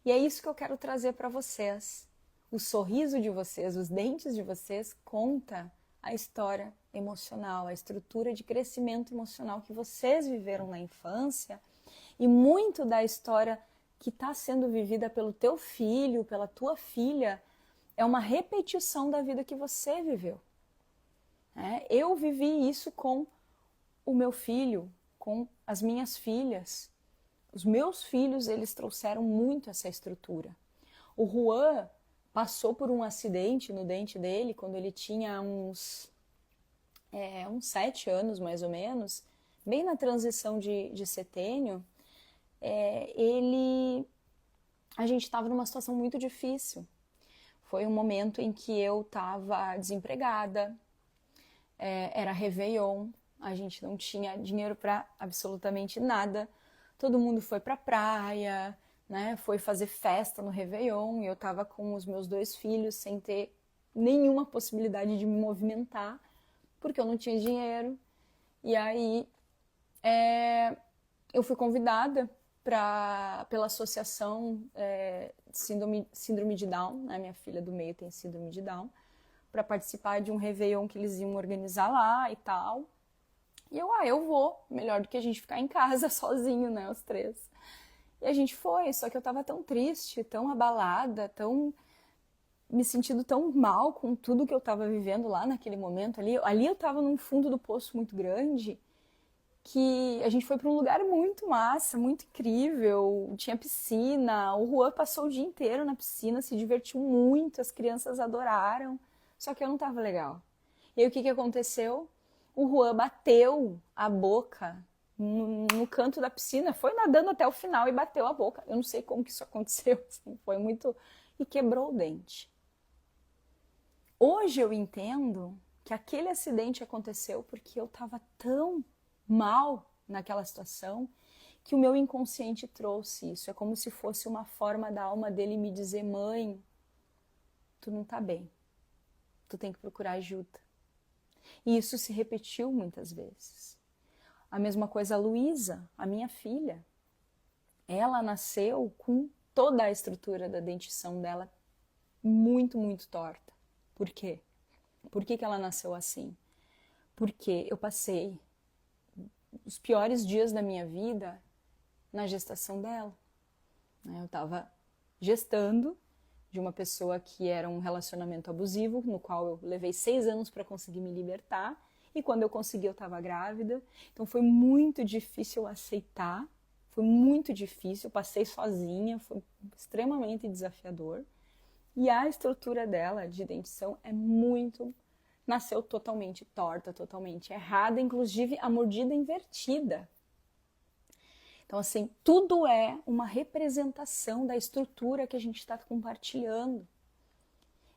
E é isso que eu quero trazer para vocês. O sorriso de vocês, os dentes de vocês, conta a história emocional, a estrutura de crescimento emocional que vocês viveram na infância e muito da história que está sendo vivida pelo teu filho, pela tua filha, é uma repetição da vida que você viveu. Eu vivi isso com o meu filho, com as minhas filhas. Os meus filhos, eles trouxeram muito essa estrutura. O Juan passou por um acidente no dente dele quando ele tinha uns 7 anos, mais ou menos, bem na transição de setênio. A gente estava numa situação muito difícil. Foi um momento em que eu estava desempregada, era Réveillon, a gente não tinha dinheiro para absolutamente nada. Todo mundo foi para a praia, né? Foi fazer festa no Réveillon e eu estava com os meus 2 filhos sem ter nenhuma possibilidade de me movimentar, porque eu não tinha dinheiro. E aí eu fui convidada pela associação síndrome de Down, né? Minha filha do meio tem síndrome de Down, para participar de um Réveillon que eles iam organizar lá e tal. E eu vou, melhor do que a gente ficar em casa sozinho, né, os 3. E a gente foi, só que eu tava tão triste, tão abalada, me sentindo tão mal com tudo que eu tava vivendo lá naquele momento. Ali eu tava num fundo do poço muito grande, que a gente foi para um lugar muito massa, muito incrível, tinha piscina, o Juan passou o dia inteiro na piscina, se divertiu muito, as crianças adoraram, só que eu não tava legal. E aí o que aconteceu? O Juan bateu a boca no canto da piscina, foi nadando até o final e bateu a boca. Eu não sei como que isso aconteceu, assim, foi muito... E quebrou o dente. Hoje eu entendo que aquele acidente aconteceu porque eu estava tão mal naquela situação que o meu inconsciente trouxe isso. É como se fosse uma forma da alma dele me dizer: mãe, tu não tá bem, tu tem que procurar ajuda. E isso se repetiu muitas vezes. A mesma coisa a Luísa, a minha filha. Ela nasceu com toda a estrutura da dentição dela muito, muito torta. Por quê? Por que ela nasceu assim? Porque eu passei os piores dias da minha vida na gestação dela. Eu estava gestando de uma pessoa que era um relacionamento abusivo, no qual eu levei 6 anos para conseguir me libertar, e quando eu consegui eu estava grávida. Então foi muito difícil aceitar, foi muito difícil, eu passei sozinha, foi extremamente desafiador. E a estrutura dela de dentição é muito... nasceu totalmente torta, totalmente errada, inclusive a mordida invertida. Então, assim, tudo é uma representação da estrutura que a gente está compartilhando.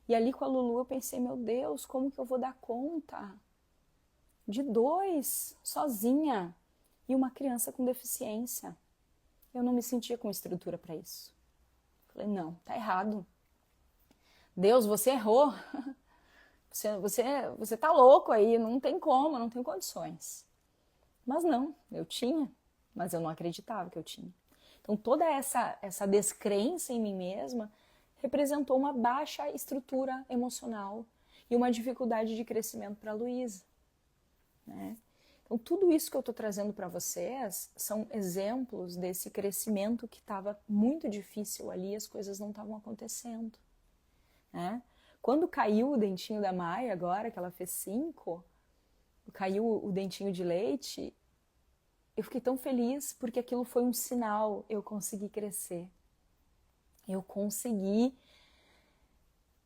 E ali com a Lulu eu pensei, meu Deus, como que eu vou dar conta de 2 sozinha e uma criança com deficiência? Eu não me sentia com estrutura para isso. Falei, não, tá errado. Deus, você errou. Você tá louco aí, não tem como, não tem condições. Mas não, eu tinha, mas eu não acreditava que eu tinha. Então toda essa descrença em mim mesma representou uma baixa estrutura emocional e uma dificuldade de crescimento para a Luísa, né? Então tudo isso que eu estou trazendo para vocês são exemplos desse crescimento que estava muito difícil ali, as coisas não estavam acontecendo, né? Quando caiu o dentinho da Maia agora, que ela fez 5, caiu o dentinho de leite, eu fiquei tão feliz porque aquilo foi um sinal, eu consegui crescer. Eu consegui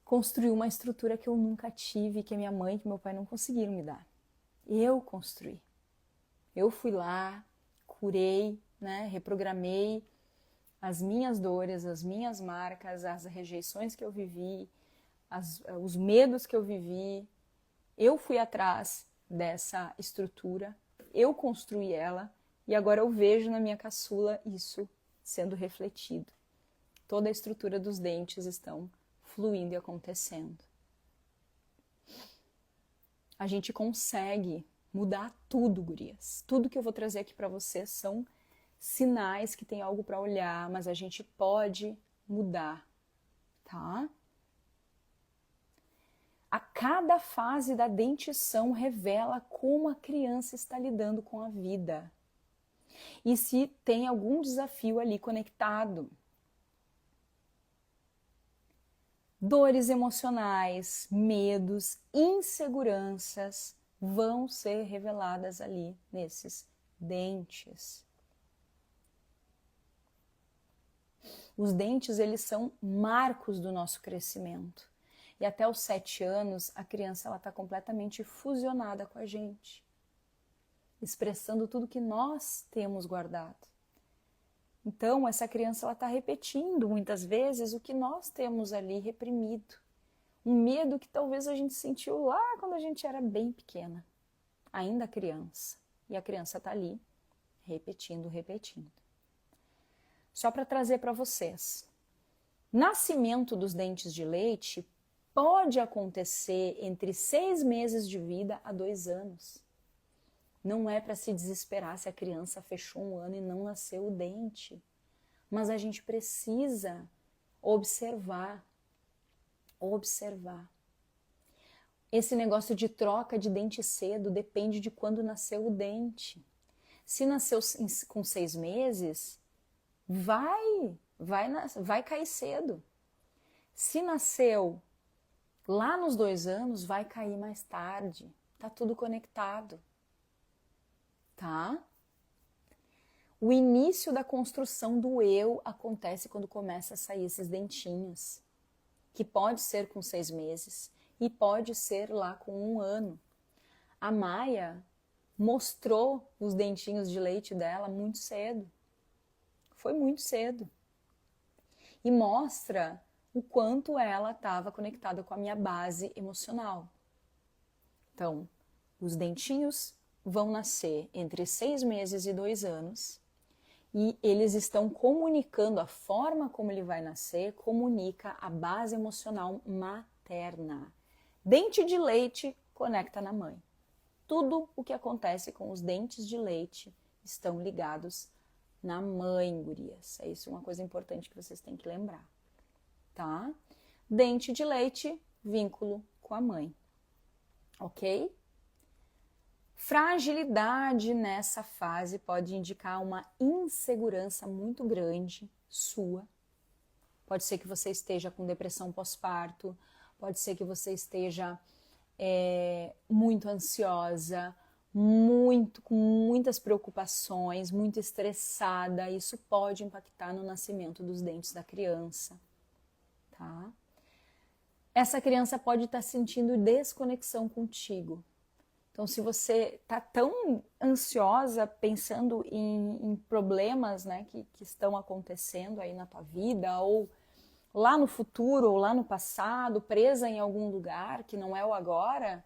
construir uma estrutura que eu nunca tive, que a minha mãe e que meu pai não conseguiram me dar. Eu construí. Eu fui lá, curei, né, reprogramei as minhas dores, as minhas marcas, as rejeições que eu vivi, os medos que eu vivi. Eu fui atrás dessa estrutura, eu construí ela e agora eu vejo na minha caçula isso sendo refletido. Toda a estrutura dos dentes estão fluindo e acontecendo. A gente consegue mudar tudo, gurias. Tudo que eu vou trazer aqui para vocês são sinais que tem algo para olhar, mas a gente pode mudar, tá? A cada fase da dentição revela como a criança está lidando com a vida e se tem algum desafio ali conectado. Dores emocionais, medos, inseguranças vão ser reveladas ali nesses dentes. Os dentes, eles são marcos do nosso crescimento. E até os 7 anos, a criança está completamente fusionada com a gente, expressando tudo que nós temos guardado. Então, essa criança está repetindo muitas vezes o que nós temos ali reprimido. Um medo que talvez a gente sentiu lá quando a gente era bem pequena, ainda criança. E a criança está ali repetindo, repetindo. Só para trazer para vocês. Nascimento dos dentes de leite pode acontecer entre 6 meses de vida a 2 anos. Não é para se desesperar se a criança fechou 1 ano e não nasceu o dente. Mas a gente precisa observar. Esse negócio de troca de dente cedo depende de quando nasceu o dente. Se nasceu com 6 meses, vai cair cedo. Se nasceu lá nos 2 anos, vai cair mais tarde. Tá tudo conectado. Tá? O início da construção do eu acontece quando começa a sair esses dentinhos, que pode ser com 6 meses e pode ser lá com 1 ano. A Maia mostrou os dentinhos de leite dela muito cedo. Foi muito cedo. E mostra o quanto ela estava conectada com a minha base emocional. Então, os dentinhos vão nascer entre 6 meses e 2 anos e eles estão comunicando, a forma como ele vai nascer comunica a base emocional materna. Dente de leite conecta na mãe. Tudo o que acontece com os dentes de leite estão ligados na mãe, gurias. É isso uma coisa importante que vocês têm que lembrar, tá? Dente de leite, vínculo com a mãe, ok? Fragilidade nessa fase pode indicar uma insegurança muito grande sua. Pode ser que você esteja com depressão pós-parto, pode ser que você esteja muito ansiosa, com muitas preocupações, muito estressada. Isso pode impactar no nascimento dos dentes da criança, tá? Essa criança pode estar sentindo desconexão contigo. Então, se você está tão ansiosa pensando em problemas, né, que estão acontecendo aí na tua vida, ou lá no futuro, ou lá no passado, presa em algum lugar que não é o agora,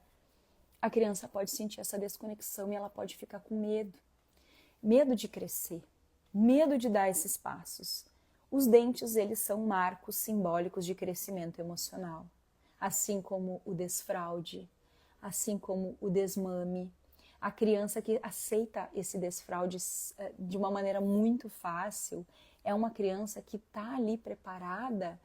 a criança pode sentir essa desconexão e ela pode ficar com medo. Medo de crescer, medo de dar esses passos. Os dentes, eles são marcos simbólicos de crescimento emocional, assim como o desfraude, assim como o desmame. A criança que aceita esse desfraude de uma maneira muito fácil é uma criança que está ali preparada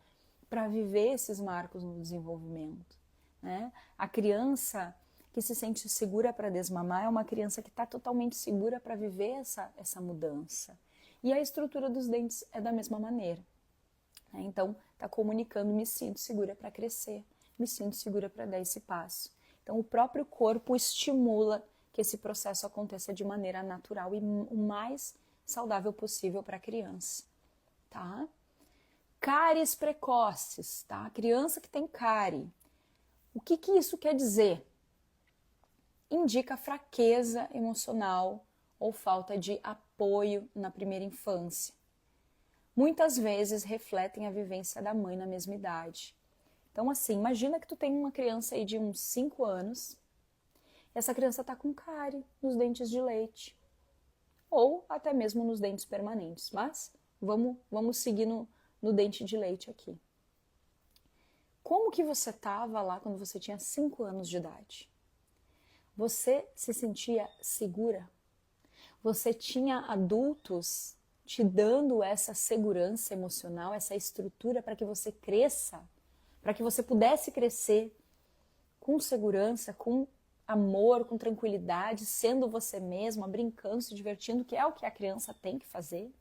para viver esses marcos no desenvolvimento, né? A criança que se sente segura para desmamar é uma criança que está totalmente segura para viver essa mudança. E a estrutura dos dentes é da mesma maneira, né? Então, está comunicando, me sinto segura para crescer, me sinto segura para dar esse passo. Então, o próprio corpo estimula que esse processo aconteça de maneira natural e o mais saudável possível para a criança, tá? Cáries precoces, tá? A criança que tem cárie. O que isso quer dizer? Indica fraqueza emocional ou falta de apoio na primeira infância. Muitas vezes refletem a vivência da mãe na mesma idade. Então, assim, imagina que tu tem uma criança aí de uns 5 anos, essa criança tá com cárie nos dentes de leite, ou até mesmo nos dentes permanentes, mas vamos seguir no dente de leite aqui. Como que você estava lá quando você tinha 5 anos de idade? Você se sentia segura? Você tinha adultos te dando essa segurança emocional, essa estrutura para que você cresça, para que você pudesse crescer com segurança, com amor, com tranquilidade, sendo você mesma, brincando, se divertindo, que é o que a criança tem que fazer?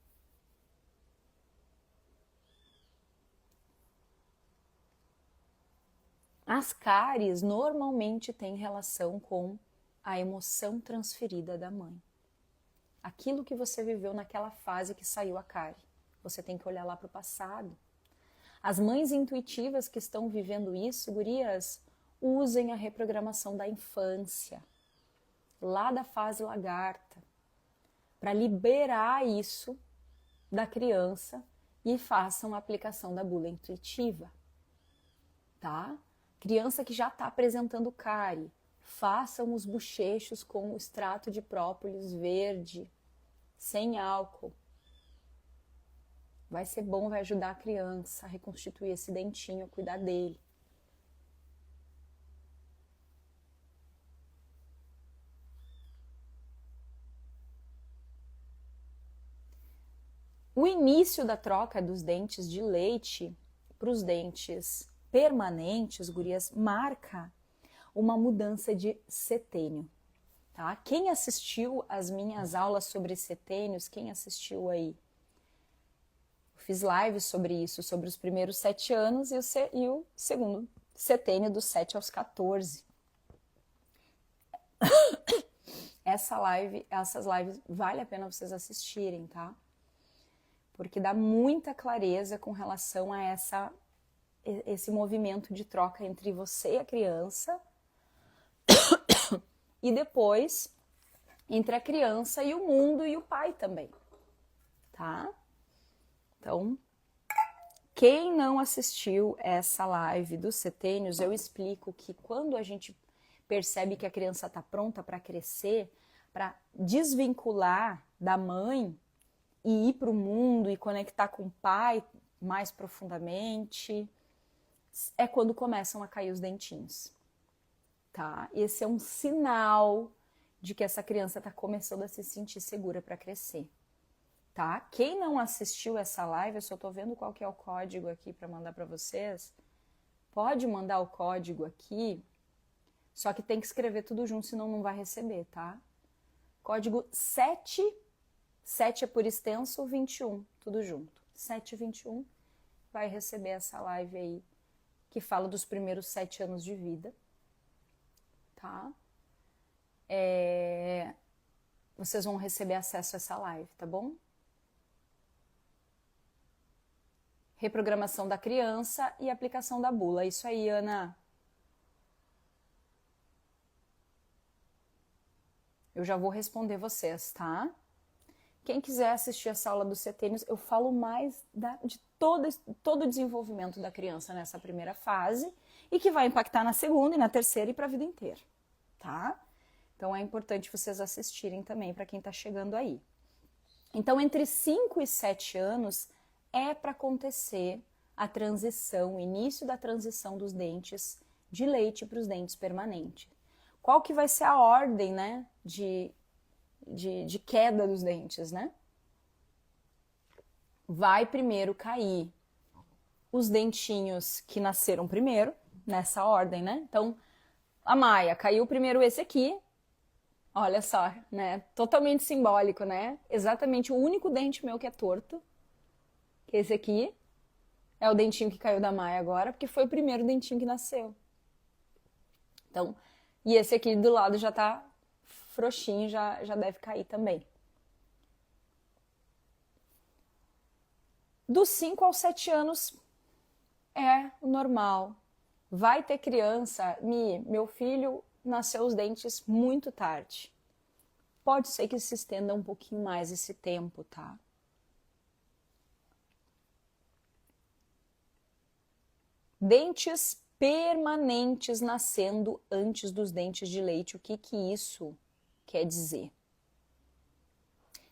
As cáries normalmente têm relação com a emoção transferida da mãe. Aquilo que você viveu naquela fase que saiu a cárie. Você tem que olhar lá para o passado. As mães intuitivas que estão vivendo isso, gurias, usem a reprogramação da infância, lá da fase lagarta, para liberar isso da criança e façam a aplicação da bula intuitiva, tá? Criança que já está apresentando cárie, façam os bochechos com o extrato de própolis verde, sem álcool. Vai ser bom, vai ajudar a criança a reconstituir esse dentinho, a cuidar dele. O início da troca dos dentes de leite para os dentes permanentes, gurias, marca uma mudança de setênio. Tá? Quem assistiu às minhas aulas sobre setênios, quem assistiu aí? Fiz lives sobre isso, sobre os primeiros 7 anos e o segundo setênio dos 7 aos 14. Essas lives vale a pena vocês assistirem, tá? Porque dá muita clareza com relação a esse movimento de troca entre você e a criança e depois entre a criança e o mundo e o pai também, tá? Então, quem não assistiu essa live dos setênios, eu explico que quando a gente percebe que a criança está pronta para crescer, para desvincular da mãe e ir para o mundo e conectar com o pai mais profundamente, é quando começam a cair os dentinhos, tá? Esse é um sinal de que essa criança está começando a se sentir segura para crescer, tá? Quem não assistiu essa live, eu só tô vendo qual que é o código aqui para mandar para vocês. Pode mandar o código aqui, só que tem que escrever tudo junto, senão não vai receber, tá? Código 7, 7 é por extenso, 21, tudo junto. 721 vai receber essa live aí, que fala dos primeiros 7 anos de vida, tá? Vocês vão receber acesso a essa live, tá bom? Reprogramação da criança e aplicação da bula. Isso aí, Ana. Eu já vou responder vocês, tá? Quem quiser assistir essa aula dos setênios, eu falo mais de todo o desenvolvimento da criança nessa primeira fase e que vai impactar na segunda e na terceira e para a vida inteira, tá? Então é importante vocês assistirem também para quem está chegando aí. Então, entre 5 e 7 anos é para acontecer a transição, o início da transição dos dentes de leite para os dentes permanentes. Qual que vai ser a ordem, né, de queda dos dentes, né? Vai primeiro cair os dentinhos que nasceram primeiro, nessa ordem, né? Então, a Maia, caiu primeiro esse aqui, olha só, né? Totalmente simbólico, né? Exatamente o único dente meu que é torto, que esse aqui é o dentinho que caiu da Maia agora, porque foi o primeiro dentinho que nasceu. Então, e esse aqui do lado já tá frouxinho, já deve cair também. Dos 5 aos 7 anos é o normal. Vai ter criança, meu filho nasceu os dentes muito tarde. Pode ser que se estenda um pouquinho mais esse tempo, tá? Dentes permanentes nascendo antes dos dentes de leite. O que isso quer dizer?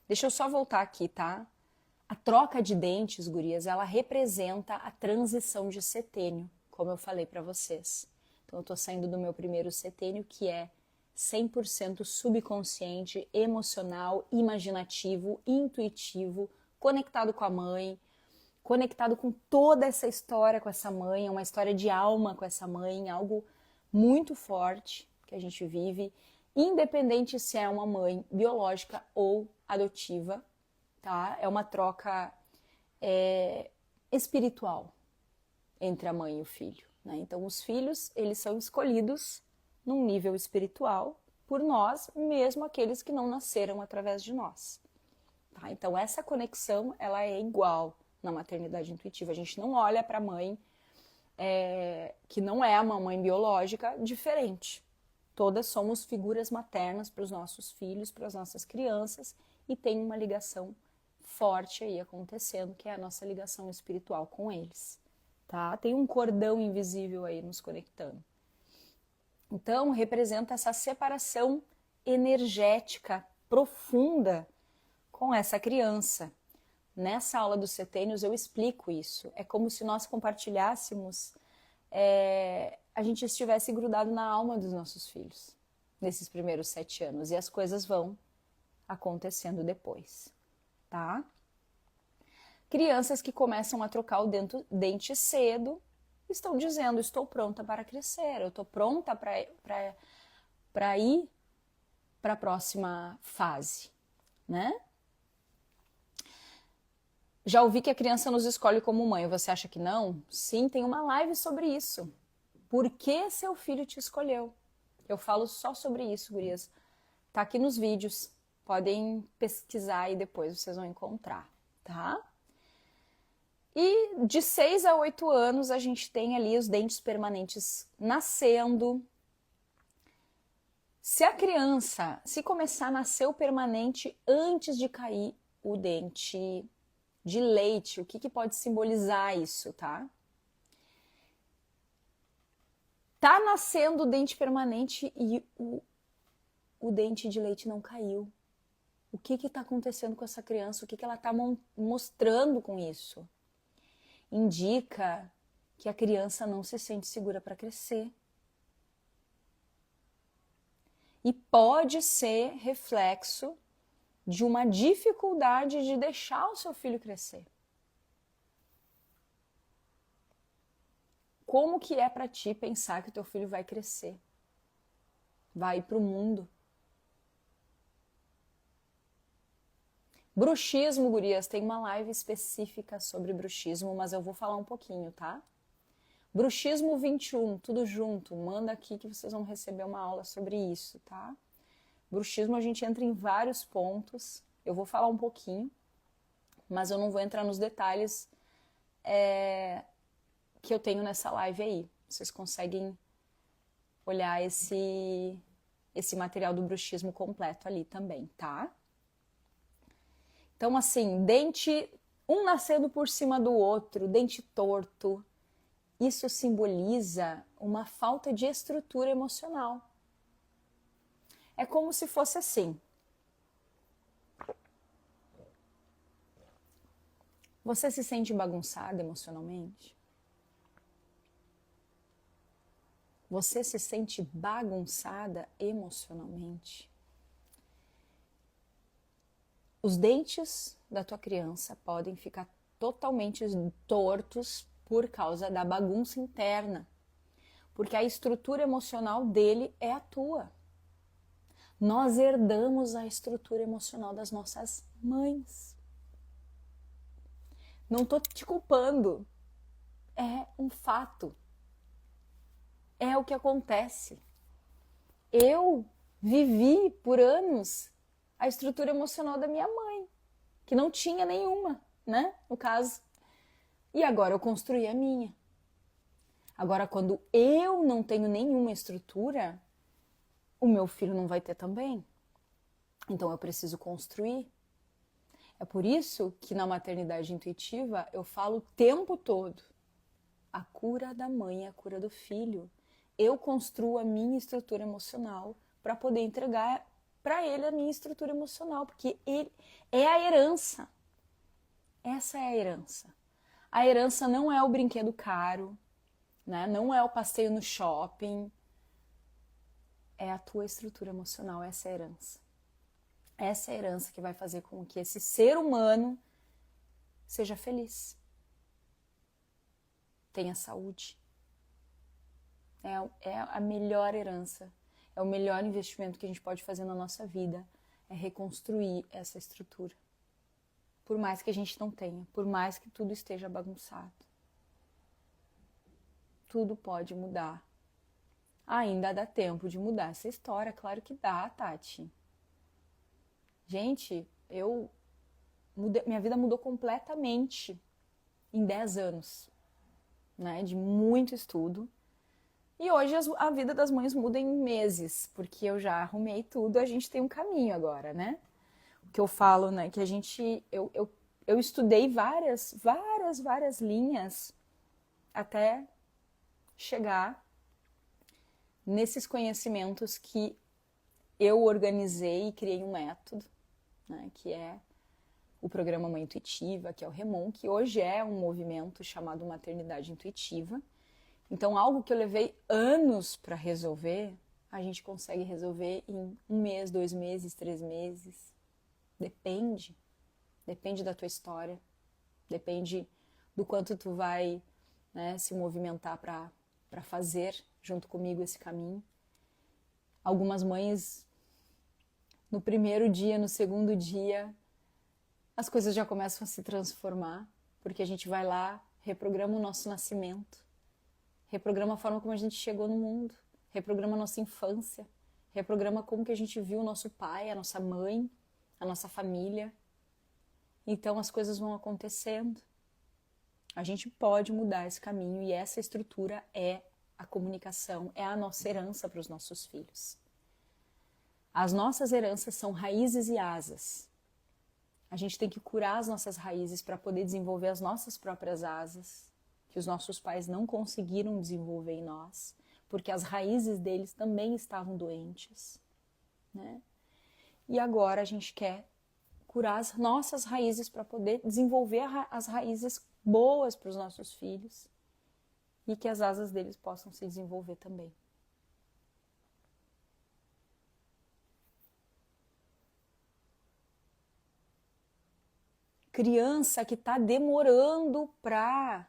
Deixa eu só voltar aqui, tá? A troca de dentes, gurias, ela representa a transição de setênio, como eu falei para vocês. Então, eu tô saindo do meu primeiro setênio, que é 100% subconsciente, emocional, imaginativo, intuitivo, conectado com a mãe, conectado com toda essa história com essa mãe, é uma história de alma com essa mãe, algo muito forte que a gente vive, independente se é uma mãe biológica ou adotiva, tá? É uma troca espiritual entre a mãe e o filho, né? Então, os filhos, eles são escolhidos num nível espiritual por nós, mesmo aqueles que não nasceram através de nós, tá? Então, essa conexão, ela é igual na maternidade intuitiva. A gente não olha para a mãe que não é a mamãe biológica diferente. Todas somos figuras maternas para os nossos filhos, para as nossas crianças, e tem uma ligação forte aí acontecendo, que é a nossa ligação espiritual com eles, tá? Tem um cordão invisível aí nos conectando. Então, representa essa separação energética profunda com essa criança. Nessa aula dos setênios eu explico isso. É como se nós compartilhássemos, a gente estivesse grudado na alma dos nossos filhos, nesses primeiros 7 anos, e as coisas vão acontecendo depois, tá? Crianças que começam a trocar o dente cedo estão dizendo, estou pronta para crescer, eu estou pronta para ir para a próxima fase, né? Já ouvi que a criança nos escolhe como mãe, você acha que não? Sim, tem uma live sobre isso. Por que seu filho te escolheu? Eu falo só sobre isso, gurias. Tá aqui nos vídeos, podem pesquisar e depois vocês vão encontrar, tá? E de 6 a 8 anos a gente tem ali os dentes permanentes nascendo. Se a criança, se começar a nascer o permanente antes de cair o dente de leite, o que pode simbolizar isso, tá? Tá nascendo o dente permanente e o dente de leite não caiu. O que está acontecendo com essa criança? O que ela está mostrando com isso? Indica que a criança não se sente segura para crescer. E pode ser reflexo de uma dificuldade de deixar o seu filho crescer. Como que é para ti pensar que o teu filho vai crescer? Vai para o mundo? Bruxismo, gurias, tem uma live específica sobre bruxismo, mas eu vou falar um pouquinho, tá? Bruxismo 21, tudo junto, manda aqui que vocês vão receber uma aula sobre isso, tá? Bruxismo a gente entra em vários pontos, eu vou falar um pouquinho, mas eu não vou entrar nos detalhes que eu tenho nessa live aí. Vocês conseguem olhar esse material do bruxismo completo ali também, tá? Então, assim, dente, um nascendo por cima do outro, dente torto, isso simboliza uma falta de estrutura emocional. É como se fosse assim. Você se sente bagunçada emocionalmente? Você se sente bagunçada emocionalmente? Os dentes da tua criança podem ficar totalmente tortos por causa da bagunça interna, porque a estrutura emocional dele é a tua. Nós herdamos a estrutura emocional das nossas mães. Não tô te culpando, é um fato. É o que acontece. Eu vivi por anos a estrutura emocional da minha mãe, que não tinha nenhuma, né? No caso. E agora eu construí a minha. Agora, quando eu não tenho nenhuma estrutura, o meu filho não vai ter também. Então eu preciso construir. É por isso que na maternidade intuitiva eu falo o tempo todo: a cura da mãe é a cura do filho. Eu construo a minha estrutura emocional para poder entregar para ele a minha estrutura emocional, porque ele é a herança. Essa é a herança. A herança não é o brinquedo caro, né? Não é o passeio no shopping. É a tua estrutura emocional, essa é a herança. Essa é a herança que vai fazer com que esse ser humano seja feliz, tenha saúde. É a melhor herança, é o melhor investimento que a gente pode fazer na nossa vida, é reconstruir essa estrutura. Por mais que a gente não tenha, por mais que tudo esteja bagunçado. Tudo pode mudar. Ainda dá tempo de mudar essa história, claro que dá, Tati. Gente, minha vida mudou completamente em 10 anos, né, de muito estudo. E hoje a vida das mães muda em meses, porque eu já arrumei tudo, a gente tem um caminho agora, né? O que eu falo, né, que eu estudei várias linhas até chegar nesses conhecimentos que eu organizei e criei um método, né, que é o programa Mãe Intuitiva, que é o REMON, que hoje é um movimento chamado Maternidade Intuitiva. Então, algo que eu levei anos para resolver, a gente consegue resolver em 1 mês, 2 meses, 3 meses. Depende da tua história, depende do quanto tu vai, né, se movimentar para fazer junto comigo esse caminho. Algumas mães, no primeiro dia, no segundo dia, as coisas já começam a se transformar, porque a gente vai lá, reprograma o nosso nascimento, reprograma a forma como a gente chegou no mundo, reprograma a nossa infância, reprograma como que a gente viu o nosso pai, a nossa mãe, a nossa família. Então as coisas vão acontecendo. A gente pode mudar esse caminho e essa estrutura é a comunicação, é a nossa herança para os nossos filhos. As nossas heranças são raízes e asas. A gente tem que curar as nossas raízes para poder desenvolver as nossas próprias asas, que os nossos pais não conseguiram desenvolver em nós, porque as raízes deles também estavam doentes, né? E agora a gente quer curar as nossas raízes para poder desenvolver as raízes boas para os nossos filhos e que as asas deles possam se desenvolver também. Criança que está demorando para...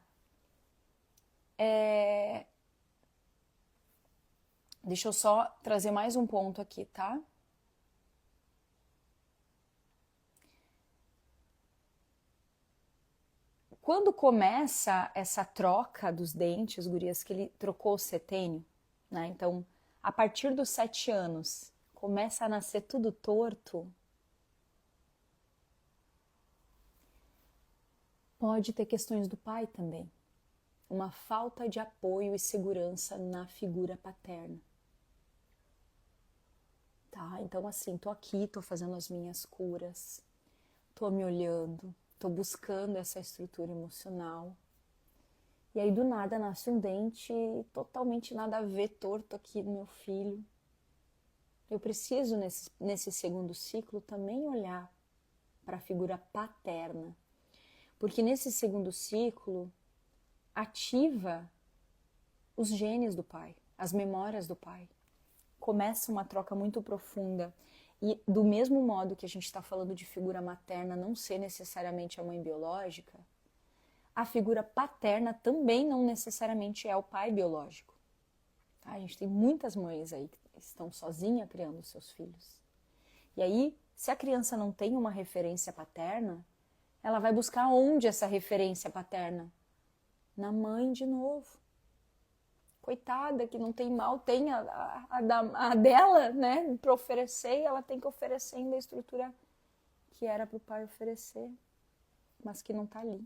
Deixa eu só trazer mais um ponto aqui, tá? Quando começa essa troca dos dentes, gurias, que ele trocou o setênio, né? Então, a partir dos 7 anos, começa a nascer tudo torto, pode ter questões do pai também. Uma falta de apoio e segurança na figura paterna. Tá? Então, assim, tô aqui, tô fazendo as minhas curas, tô me olhando, tô buscando essa estrutura emocional. E aí, do nada, nasce um dente totalmente nada a ver, torto aqui no meu filho. Eu preciso, nesse segundo ciclo, também olhar para a figura paterna. Porque nesse segundo ciclo, ativa os genes do pai, as memórias do pai. Começa uma troca muito profunda. E do mesmo modo que a gente está falando de figura materna não ser necessariamente a mãe biológica, a figura paterna também não necessariamente é o pai biológico. Tá? A gente tem muitas mães aí que estão sozinhas criando seus filhos. E aí, se a criança não tem uma referência paterna, ela vai buscar onde essa referência paterna? Na mãe de novo. Coitada, que não tem mal, tem a dela, né, para oferecer, e ela tem que oferecer ainda a estrutura que era para o pai oferecer, mas que não está ali.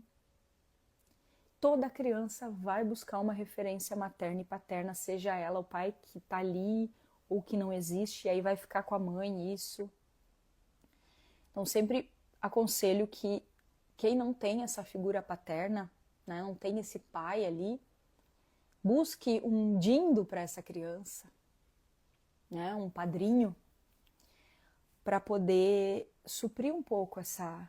Toda criança vai buscar uma referência materna e paterna, seja ela o pai que está ali ou que não existe, e aí vai ficar com a mãe isso. Então sempre aconselho que quem não tem essa figura paterna, né, não tem esse pai ali, busque um dindo para essa criança, né, um padrinho, para poder suprir um pouco essa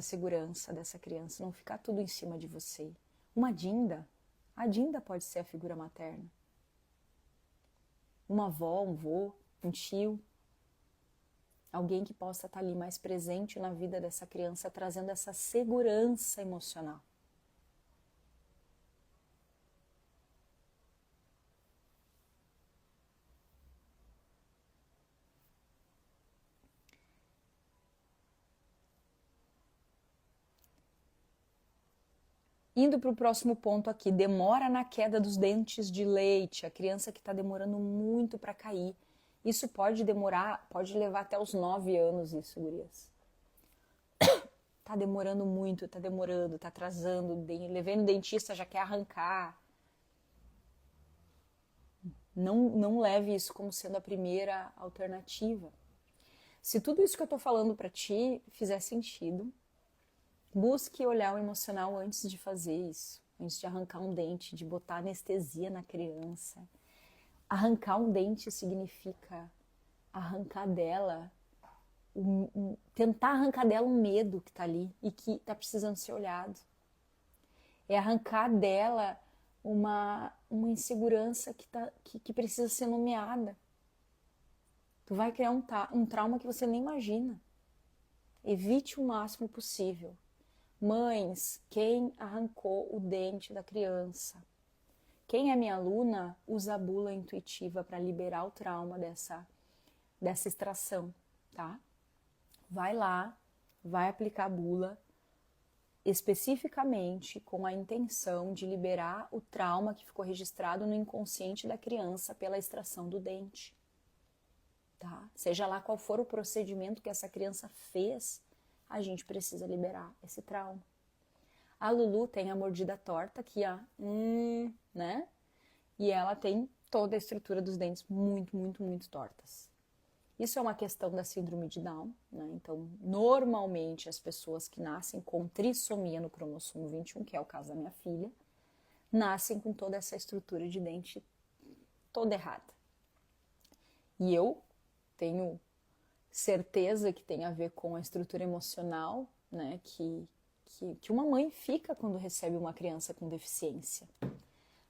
segurança dessa criança, não ficar tudo em cima de você. Uma dinda, a dinda pode ser a figura materna. Uma avó, um vô, um tio, alguém que possa estar ali mais presente na vida dessa criança, trazendo essa segurança emocional. Indo para o próximo ponto aqui, demora na queda dos dentes de leite, a criança que está demorando muito para cair. Isso pode demorar, pode levar até os 9 anos isso, gurias. Tá demorando muito, tá demorando, tá atrasando, levando o dentista, já quer arrancar. Não leve isso como sendo a primeira alternativa. Se tudo isso que eu tô falando para ti fizer sentido, busque olhar o emocional antes de fazer isso, antes de arrancar um dente, de botar anestesia na criança. Arrancar um dente significa arrancar dela, tentar arrancar dela um medo que tá ali e que tá precisando ser olhado. É arrancar dela uma insegurança que precisa ser nomeada. Tu vai criar um trauma que você nem imagina. Evite o máximo possível. Mães, quem arrancou o dente da criança? Quem é minha aluna usa a bula intuitiva para liberar o trauma dessa extração, tá? Vai lá, vai aplicar a bula especificamente com a intenção de liberar o trauma que ficou registrado no inconsciente da criança pela extração do dente, tá? Seja lá qual for o procedimento que essa criança fez, a gente precisa liberar esse trauma. A Lulu tem a mordida torta aqui, ó, né? E ela tem toda a estrutura dos dentes muito, muito, muito tortas. Isso é uma questão da síndrome de Down, né? Então, normalmente as pessoas que nascem com trissomia no cromossomo 21, que é o caso da minha filha, nascem com toda essa estrutura de dente toda errada. E eu tenho certeza que tem a ver com a estrutura emocional, né, que uma mãe fica quando recebe uma criança com deficiência.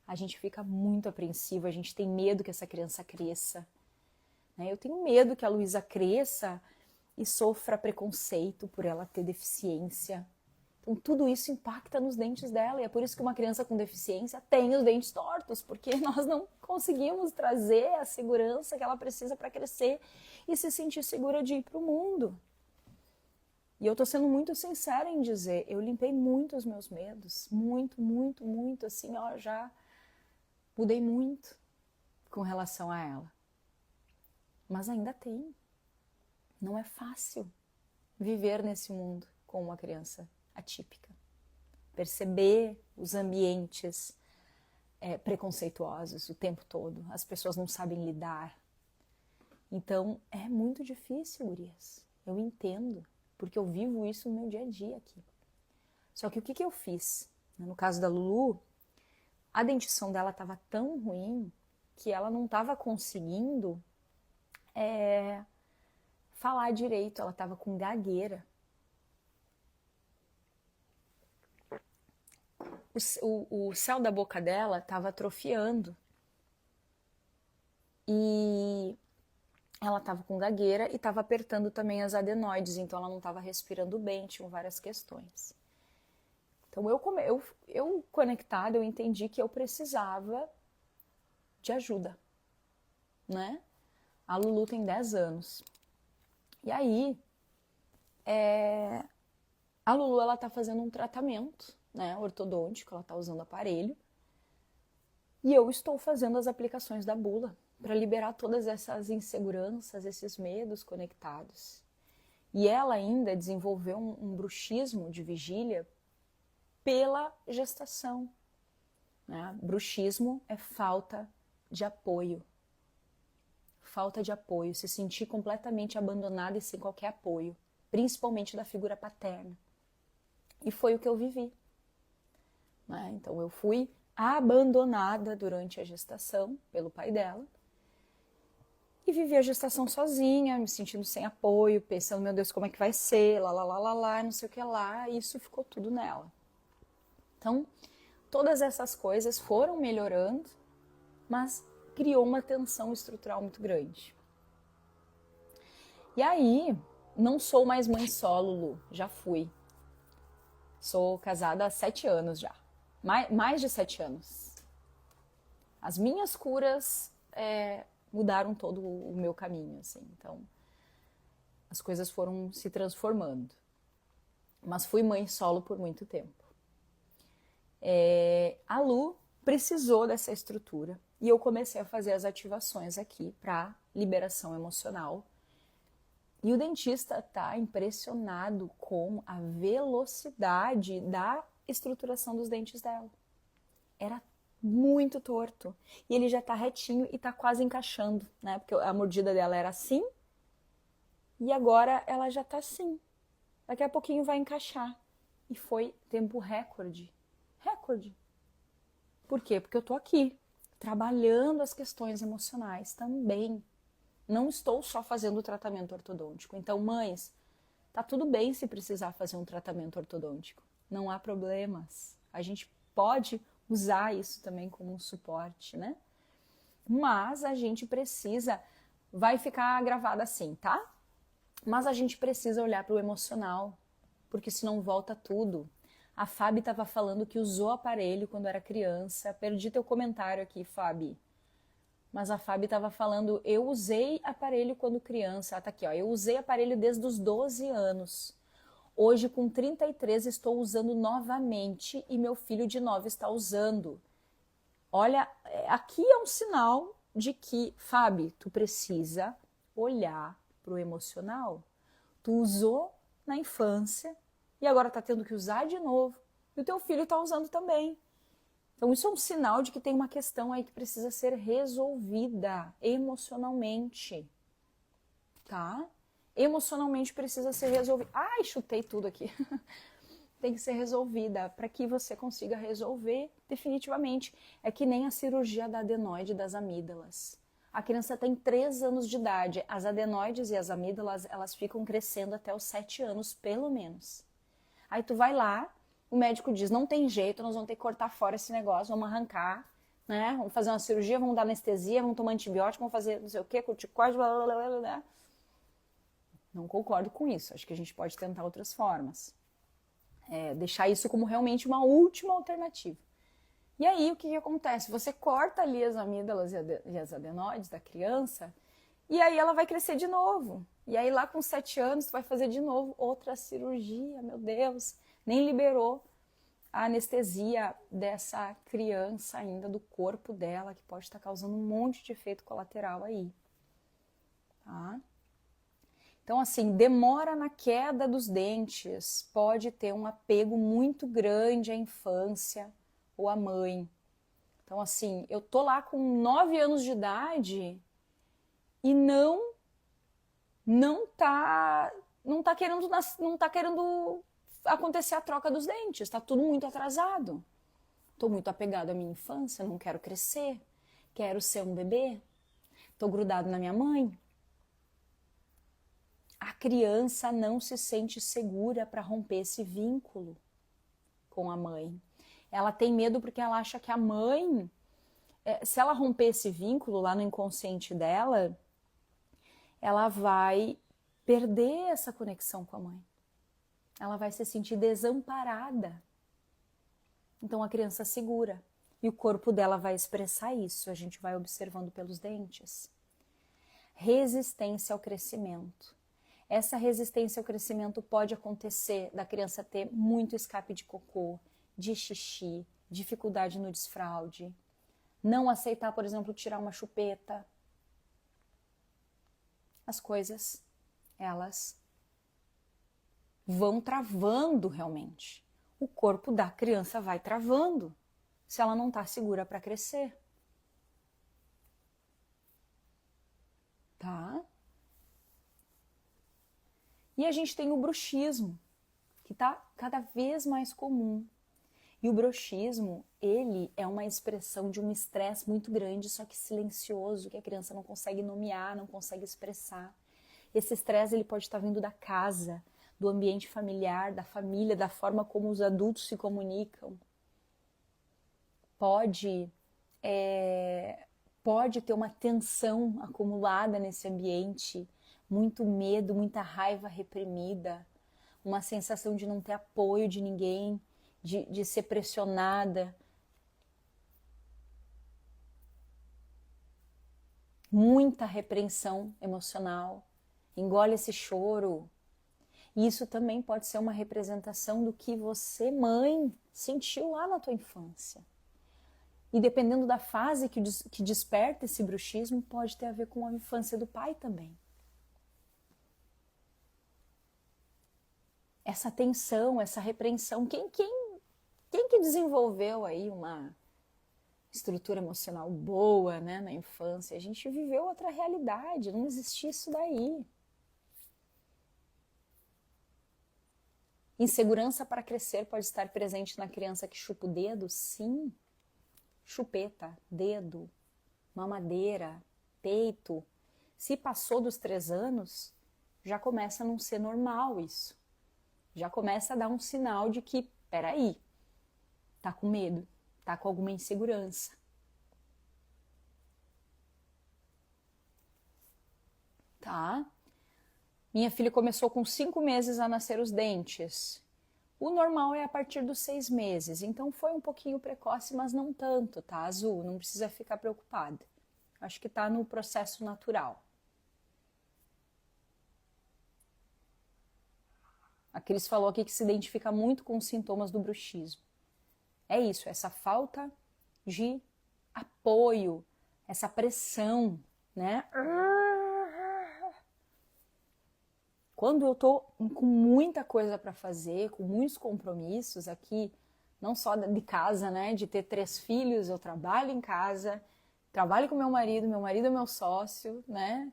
A gente fica muito apreensiva, a gente tem medo que essa criança cresça. Né? Eu tenho medo que a Luísa cresça e sofra preconceito por ela ter deficiência. Então, tudo isso impacta nos dentes dela, e é por isso que uma criança com deficiência tem os dentes tortos, porque nós não conseguimos trazer a segurança que ela precisa para crescer e se sentir segura de ir para o mundo. E eu estou sendo muito sincera em dizer, eu limpei muito os meus medos, muito, assim, ó, já mudei muito com relação a ela. Mas ainda tem. Não é fácil viver nesse mundo com uma criança atípica. Perceber os ambientes preconceituosos o tempo todo. As pessoas não sabem lidar. Então, é muito difícil, gurias. Eu entendo, porque eu vivo isso no meu dia a dia aqui. Só que o que eu fiz? No caso da Lulu, a dentição dela estava tão ruim que ela não estava conseguindo falar direito. Ela estava com gagueira. O céu da boca dela estava atrofiando. E ela estava com gagueira e estava apertando também as adenoides, então ela não estava respirando bem, tinham várias questões. Então eu conectada, eu entendi que eu precisava de ajuda, né? A Lulu tem 10 anos. E aí, a Lulu, ela tá fazendo um tratamento, né, ortodôntico, ela tá usando aparelho. E eu estou fazendo as aplicações da bula para liberar todas essas inseguranças, esses medos conectados. E ela ainda desenvolveu um bruxismo de vigília pela gestação. Né? Bruxismo é falta de apoio. Falta de apoio, se sentir completamente abandonada e sem qualquer apoio, principalmente da figura paterna. E foi o que eu vivi. Né? Então eu fui abandonada durante a gestação pelo pai dela e vivi a gestação sozinha, me sentindo sem apoio, pensando, meu Deus, como é que vai ser, não sei o que lá, e isso ficou tudo nela. Então, todas essas coisas foram melhorando, mas criou uma tensão estrutural muito grande. E aí, não sou mais mãe solo, Lu, já fui. Sou casada há 7 anos já, mais de 7 anos. As minhas curas mudaram todo o meu caminho, assim. Então, as coisas foram se transformando. Mas fui mãe solo por muito tempo. A Lu precisou dessa estrutura e eu comecei a fazer as ativações aqui para liberação emocional. E o dentista tá impressionado com a velocidade da estruturação dos dentes dela. Era muito torto. E ele já tá retinho e tá quase encaixando, né? Porque a mordida dela era assim e agora ela já tá assim. Daqui a pouquinho vai encaixar. E foi tempo recorde. Recorde. Por quê? Porque eu tô aqui, trabalhando as questões emocionais também. Não estou só fazendo o tratamento ortodôntico. Então, mães, tá tudo bem se precisar fazer um tratamento ortodôntico. Não há problemas. A gente pode usar isso também como um suporte, né? Mas a gente precisa, vai ficar gravado assim, tá? Mas a gente precisa olhar para o emocional, porque senão volta tudo. A Fabi estava falando que usou aparelho quando era criança. Perdi teu comentário aqui, Fabi. Mas a Fabi estava falando, eu usei aparelho quando criança. Ah, tá aqui, ó. Eu usei aparelho desde os 12 anos. Hoje, com 33, estou usando novamente e meu filho de 9 está usando. Olha, aqui é um sinal de que, Fabi, tu precisa olhar para o emocional. Tu usou na infância e agora está tendo que usar de novo. E o teu filho está usando também. Então, isso é um sinal de que tem uma questão aí que precisa ser resolvida emocionalmente. tá? Emocionalmente precisa ser resolvida. Ai, chutei tudo aqui. Tem que ser resolvida para que você consiga resolver definitivamente. É que nem a cirurgia da adenoide das amígdalas. A criança tem 3 anos de idade. As adenoides e as amígdalas, elas ficam crescendo até os 7 anos, pelo menos. Aí tu vai lá, o médico diz, não tem jeito, nós vamos ter que cortar fora esse negócio, vamos arrancar, né? Vamos fazer uma cirurgia, vamos dar anestesia, vamos tomar antibiótico, vamos fazer não sei o quê, corticoide, blá, blá, blá, blá. Não concordo com isso. Acho que a gente pode tentar outras formas. Deixar isso como realmente uma última alternativa. E aí, o que acontece? Você corta ali as amígdalas e as adenoides da criança, e aí ela vai crescer de novo. E aí, lá com 7 anos, tu vai fazer de novo outra cirurgia, meu Deus. Nem liberou a anestesia dessa criança ainda, do corpo dela, que pode estar causando um monte de efeito colateral aí. Tá? Então, assim, demora na queda dos dentes, pode ter um apego muito grande à infância ou à mãe. Então, assim, eu tô lá com 9 anos de idade e não tá querendo acontecer a troca dos dentes, tá tudo muito atrasado. Tô muito apegado à minha infância, não quero crescer, quero ser um bebê, tô grudado na minha mãe. A criança não se sente segura para romper esse vínculo com a mãe. Ela tem medo porque ela acha que a mãe, se ela romper esse vínculo lá no inconsciente dela, ela vai perder essa conexão com a mãe. Ela vai se sentir desamparada. Então a criança segura. E o corpo dela vai expressar isso. A gente vai observando pelos dentes. Resistência ao crescimento. Essa resistência ao crescimento pode acontecer da criança ter muito escape de cocô, de xixi, dificuldade no desfraude, não aceitar, por exemplo, tirar uma chupeta. As coisas, elas vão travando realmente. O corpo da criança vai travando se ela não está segura para crescer. Tá? E a gente tem o bruxismo, que está cada vez mais comum. E o bruxismo, ele é uma expressão de um estresse muito grande, só que silencioso, que a criança não consegue nomear, não consegue expressar. Esse estresse ele pode estar vindo da casa, do ambiente familiar, da família, da forma como os adultos se comunicam. Pode ter uma tensão acumulada nesse ambiente, muito medo, muita raiva reprimida, uma sensação de não ter apoio de ninguém, de ser pressionada. Muita repreensão emocional. Engole esse choro. E isso também pode ser uma representação do que você, mãe, sentiu lá na tua infância. E dependendo da fase que desperta esse bruxismo, pode ter a ver com a infância do pai também. Essa tensão, essa repreensão, quem que desenvolveu aí uma estrutura emocional boa, né, na infância? A gente viveu outra realidade, não existia isso daí. Insegurança para crescer pode estar presente na criança que chupa o dedo? Sim. Chupeta, dedo, mamadeira, peito. Se passou dos 3 anos, já começa a não ser normal isso. Já começa a dar um sinal de que, peraí, tá com medo, tá com alguma insegurança. Tá? Minha filha começou com 5 meses a nascer os dentes. O normal é a partir dos 6 meses, então foi um pouquinho precoce, mas não tanto, tá, Azul? Não precisa ficar preocupada. Acho que tá no processo natural. A Cris falou aqui que se identifica muito com os sintomas do bruxismo. É isso, essa falta de apoio, essa pressão, né? Quando eu tô com muita coisa para fazer, com muitos compromissos aqui, não só de casa, né? De ter 3 filhos, eu trabalho em casa, trabalho com meu marido é meu sócio, né?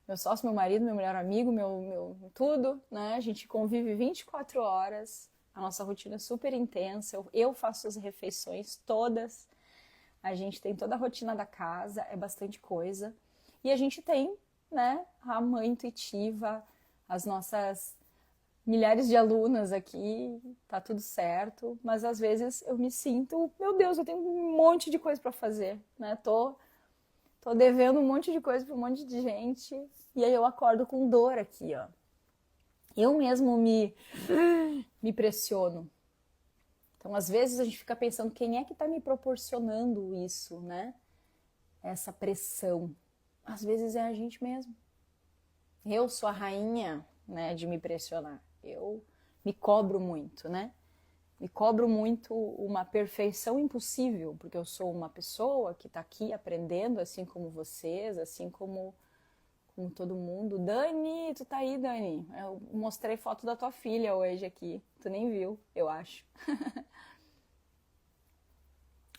meu sócio, meu marido, meu melhor amigo, meu tudo, né? A gente convive 24 horas, a nossa rotina é super intensa, eu faço as refeições todas, a gente tem toda a rotina da casa, é bastante coisa. E a gente tem, né, a mãe intuitiva, as nossas milhares de alunas aqui, tá tudo certo, mas às vezes eu me sinto, meu Deus, eu tenho um monte de coisa para fazer, né? Tô devendo um monte de coisa para um monte de gente, e aí eu acordo com dor aqui, ó. Eu mesmo me pressiono. Então, às vezes a gente fica pensando quem é que tá me proporcionando isso, né? Essa pressão. Às vezes é a gente mesmo. Eu sou a rainha, né, de me pressionar. Eu me cobro muito, né? Me cobro muito uma perfeição impossível, porque eu sou uma pessoa que está aqui aprendendo, assim como vocês, assim como todo mundo. Dani, tu tá aí, Dani? Eu mostrei foto da tua filha hoje aqui. Tu nem viu, eu acho.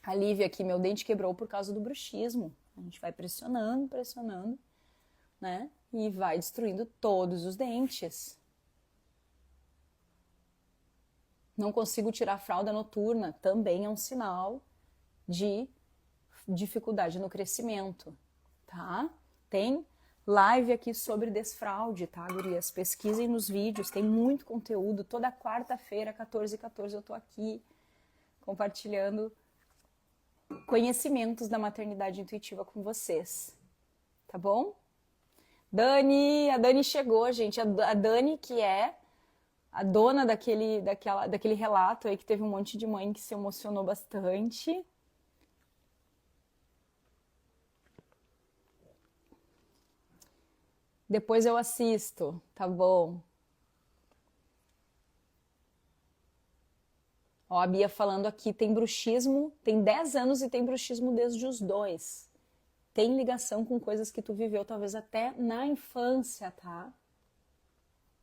A Lívia aqui, meu dente quebrou por causa do bruxismo. A gente vai pressionando, pressionando, né? E vai destruindo todos os dentes. Não consigo tirar a fralda noturna, também é um sinal de dificuldade no crescimento, tá? Tem live aqui sobre desfraude, tá, gurias? Pesquisem nos vídeos, tem muito conteúdo. Toda quarta-feira, 14h14, eu tô aqui compartilhando conhecimentos da maternidade intuitiva com vocês, tá bom? Dani, a Dani chegou, gente. A Dani, que é a dona daquele relato aí que teve um monte de mãe que se emocionou bastante. Depois eu assisto, tá bom? Ó, a Bia falando aqui, tem bruxismo, tem 10 anos e tem bruxismo desde os 2. Tem ligação com coisas que tu viveu, talvez até na infância, tá?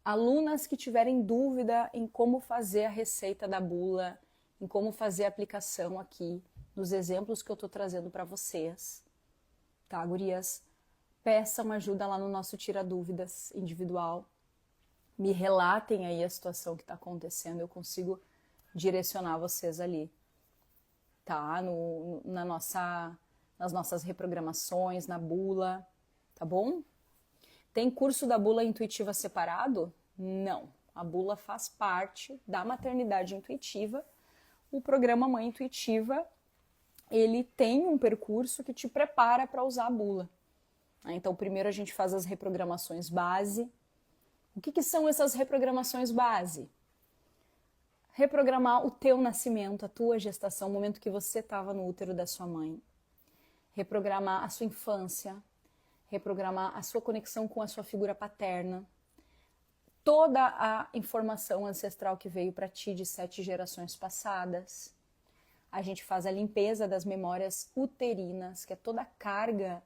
Alunas que tiverem dúvida em como fazer a receita da bula, em como fazer a aplicação aqui, nos exemplos que eu tô trazendo para vocês, tá, gurias? Peçam ajuda lá no nosso Tira Dúvidas individual. Me relatem aí a situação que está acontecendo, eu consigo direcionar vocês ali, tá? Nas nossas reprogramações, na bula, tá bom? Tem curso da bula intuitiva separado? Não. A bula faz parte da maternidade intuitiva. O programa Mãe Intuitiva, ele tem um percurso que te prepara para usar a bula. Então, primeiro a gente faz as reprogramações base. O que são essas reprogramações base? Reprogramar o teu nascimento, a tua gestação, o momento que você estava no útero da sua mãe. Reprogramar a sua infância, reprogramar a sua conexão com a sua figura paterna. Toda a informação ancestral que veio para ti de 7 gerações passadas. A gente faz a limpeza das memórias uterinas, que é toda a carga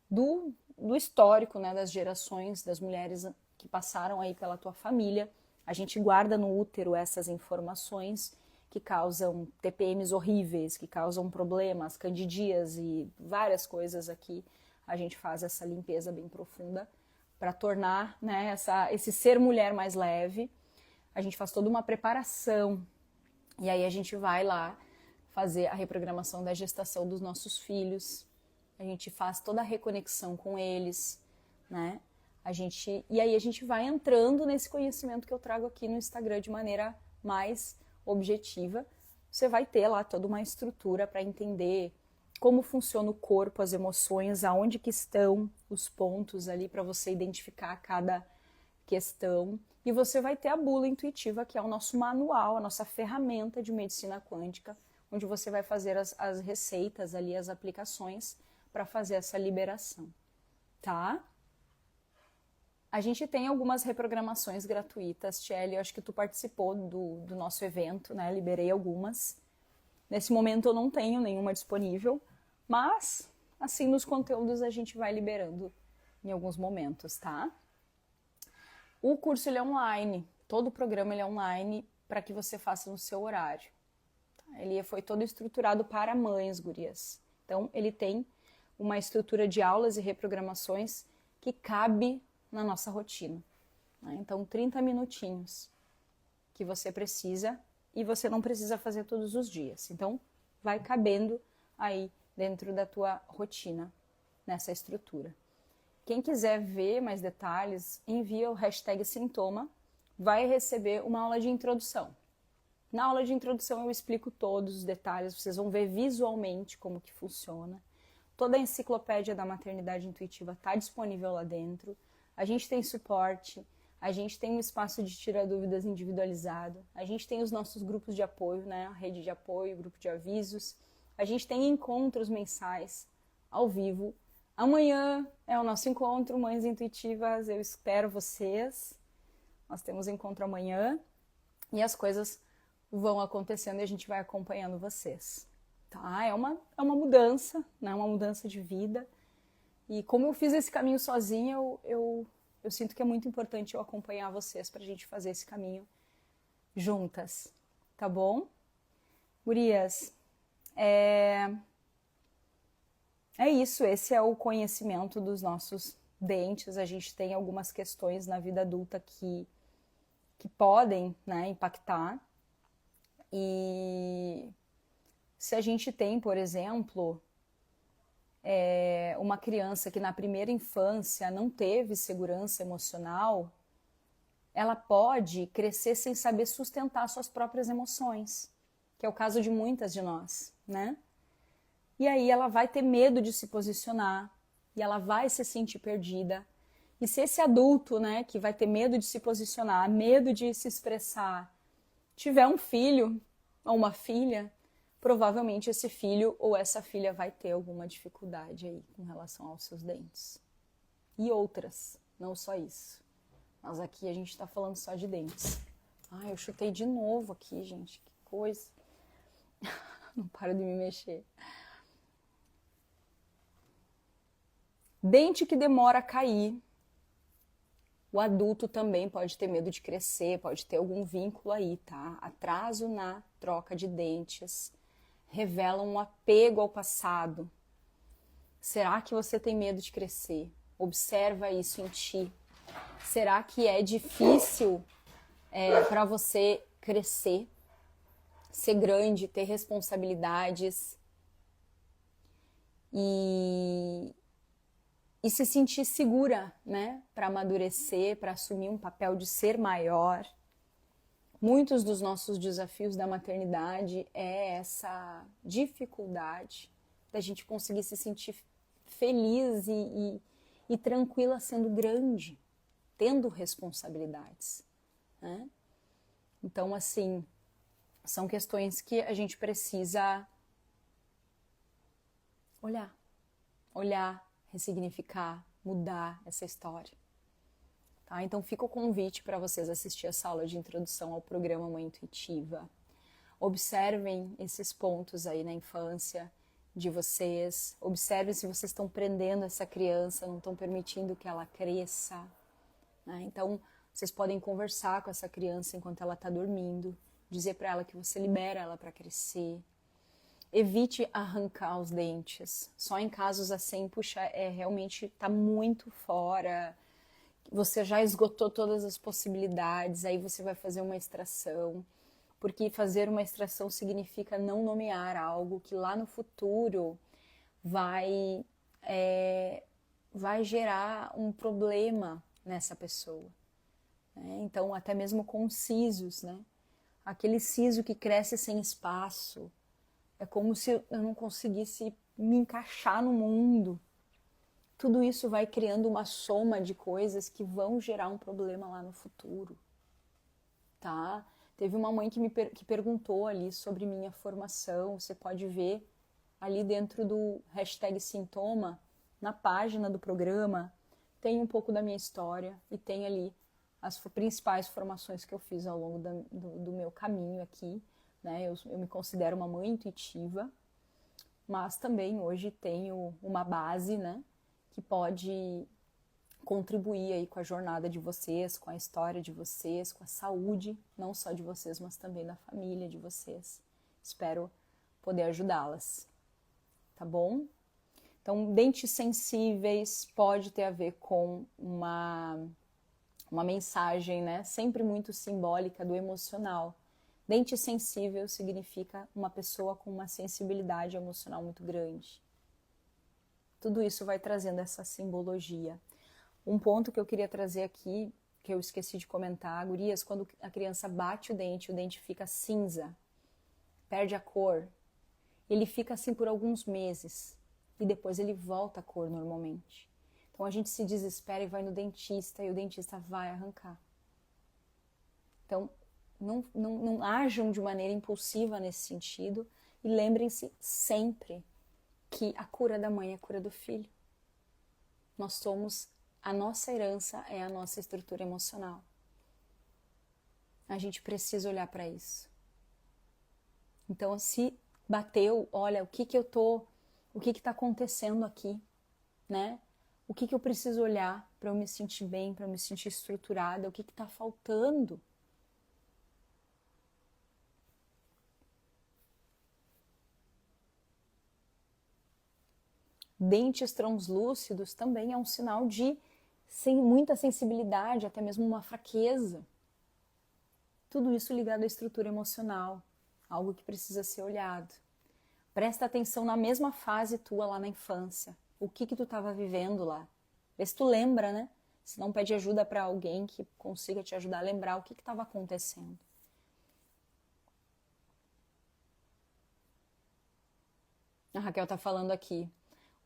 do histórico, né, das gerações, das mulheres que passaram aí pela tua família. A gente guarda no útero essas informações que causam TPMs horríveis, que causam problemas, candidíase, várias coisas aqui. A gente faz essa limpeza bem profunda para tornar, né, esse ser mulher mais leve. A gente faz toda uma preparação e aí a gente vai lá fazer a reprogramação da gestação dos nossos filhos. A gente faz toda a reconexão com eles, né? E aí a gente vai entrando nesse conhecimento que eu trago aqui no Instagram de maneira mais objetiva. Você vai ter lá toda uma estrutura para entender como funciona o corpo, as emoções, aonde que estão os pontos ali para você identificar cada questão. E você vai ter a bula intuitiva, que é o nosso manual, a nossa ferramenta de medicina quântica, onde você vai fazer as receitas ali, as aplicações para fazer essa liberação, tá? A gente tem algumas reprogramações gratuitas, Tchelle, eu acho que tu participou do nosso evento, né? Liberei algumas. Nesse momento eu não tenho nenhuma disponível, mas, assim, nos conteúdos a gente vai liberando em alguns momentos, tá? O curso ele é online, todo o programa ele é online para que você faça no seu horário. Ele foi todo estruturado para mães, gurias. Então, ele tem uma estrutura de aulas e reprogramações que cabe na nossa rotina, né? Então, 30 minutinhos que você precisa e você não precisa fazer todos os dias. Então, vai cabendo aí dentro da tua rotina, nessa estrutura. Quem quiser ver mais detalhes, envia o hashtag sintoma, vai receber uma aula de introdução. Na aula de introdução eu explico todos os detalhes, vocês vão ver visualmente como que funciona. Toda a enciclopédia da maternidade intuitiva está disponível lá dentro. A gente tem suporte, a gente tem um espaço de tirar dúvidas individualizado, a gente tem os nossos grupos de apoio, né? A rede de apoio, grupo de avisos. A gente tem encontros mensais, ao vivo. Amanhã é o nosso encontro, Mães Intuitivas, eu espero vocês. Nós temos encontro amanhã e as coisas vão acontecendo e a gente vai acompanhando vocês. Tá? É uma mudança, né? Uma mudança de vida. E como eu fiz esse caminho sozinha, eu sinto que é muito importante eu acompanhar vocês pra gente fazer esse caminho juntas. Tá bom? Gurias, é isso, esse é o conhecimento dos nossos dentes. A gente tem algumas questões na vida adulta que podem, né, impactar. E se a gente tem, por exemplo, uma criança que na primeira infância não teve segurança emocional, ela pode crescer sem saber sustentar suas próprias emoções, que é o caso de muitas de nós, né? E aí ela vai ter medo de se posicionar, e ela vai se sentir perdida. E se esse adulto, né, que vai ter medo de se posicionar, medo de se expressar, tiver um filho ou uma filha, provavelmente esse filho ou essa filha vai ter alguma dificuldade aí com relação aos seus dentes. E outras, não só isso. Mas aqui a gente tá falando só de dentes. Ai, eu chutei de novo aqui, gente, que coisa. Não paro de me mexer. Dente que demora a cair. O adulto também pode ter medo de crescer, pode ter algum vínculo aí, tá? Atraso na troca de dentes revela um apego ao passado. Será que você tem medo de crescer? Observa isso em ti. Será que é difícil para você crescer, ser grande, ter responsabilidades e se sentir segura, né, para amadurecer, para assumir um papel de ser maior? Muitos dos nossos desafios da maternidade é essa dificuldade da gente conseguir se sentir feliz e tranquila sendo grande, tendo responsabilidades, né? Então, assim, são questões que a gente precisa olhar, ressignificar, mudar essa história. Tá? Então fica o convite para vocês assistir essa aula de introdução ao programa Mãe Intuitiva. Observem esses pontos aí na infância de vocês. Observem se vocês estão prendendo essa criança, não estão permitindo que ela cresça, né? Então vocês podem conversar com essa criança enquanto ela está dormindo, dizer para ela que você libera ela para crescer. Evite arrancar os dentes. Só em casos assim, puxa, realmente está muito fora, você já esgotou todas as possibilidades, aí você vai fazer uma extração, porque fazer uma extração significa não nomear algo que lá no futuro vai gerar um problema nessa pessoa, né? Então, até mesmo com sisos, né? Aquele siso que cresce sem espaço, é como se eu não conseguisse me encaixar no mundo. Tudo isso vai criando uma soma de coisas que vão gerar um problema lá no futuro, tá? Teve uma mãe que perguntou ali sobre minha formação. Você pode ver ali dentro do hashtag sintoma, na página do programa, tem um pouco da minha história e tem ali as principais formações que eu fiz ao longo do meu caminho aqui, né? Eu me considero uma mãe intuitiva, mas também hoje tenho uma base, né, que pode contribuir aí com a jornada de vocês, com a história de vocês, com a saúde, não só de vocês, mas também da família de vocês. Espero poder ajudá-las, tá bom? Então, dentes sensíveis pode ter a ver com uma mensagem, né? Sempre muito simbólica do emocional. Dente sensível significa uma pessoa com uma sensibilidade emocional muito grande. Tudo isso vai trazendo essa simbologia. Um ponto que eu queria trazer aqui, que eu esqueci de comentar, gurias, quando a criança bate o dente fica cinza, perde a cor, ele fica assim por alguns meses e depois ele volta à cor normalmente. Então a gente se desespera e vai no dentista e o dentista vai arrancar. Então não ajam de maneira impulsiva nesse sentido e lembrem-se sempre que a cura da mãe é a cura do filho. A nossa herança é a nossa estrutura emocional. A gente precisa olhar para isso. Então, se bateu, olha, o que está acontecendo aqui, né? O que eu preciso olhar para eu me sentir bem, para eu me sentir estruturada, o que está faltando? Dentes translúcidos também é um sinal de muita sensibilidade, até mesmo uma fraqueza. Tudo isso ligado à estrutura emocional, algo que precisa ser olhado. Presta atenção na mesma fase tua lá na infância. O que tu estava vivendo lá? Vê se tu lembra, né? Se não, pede ajuda para alguém que consiga te ajudar a lembrar o que estava acontecendo. A Raquel está falando aqui.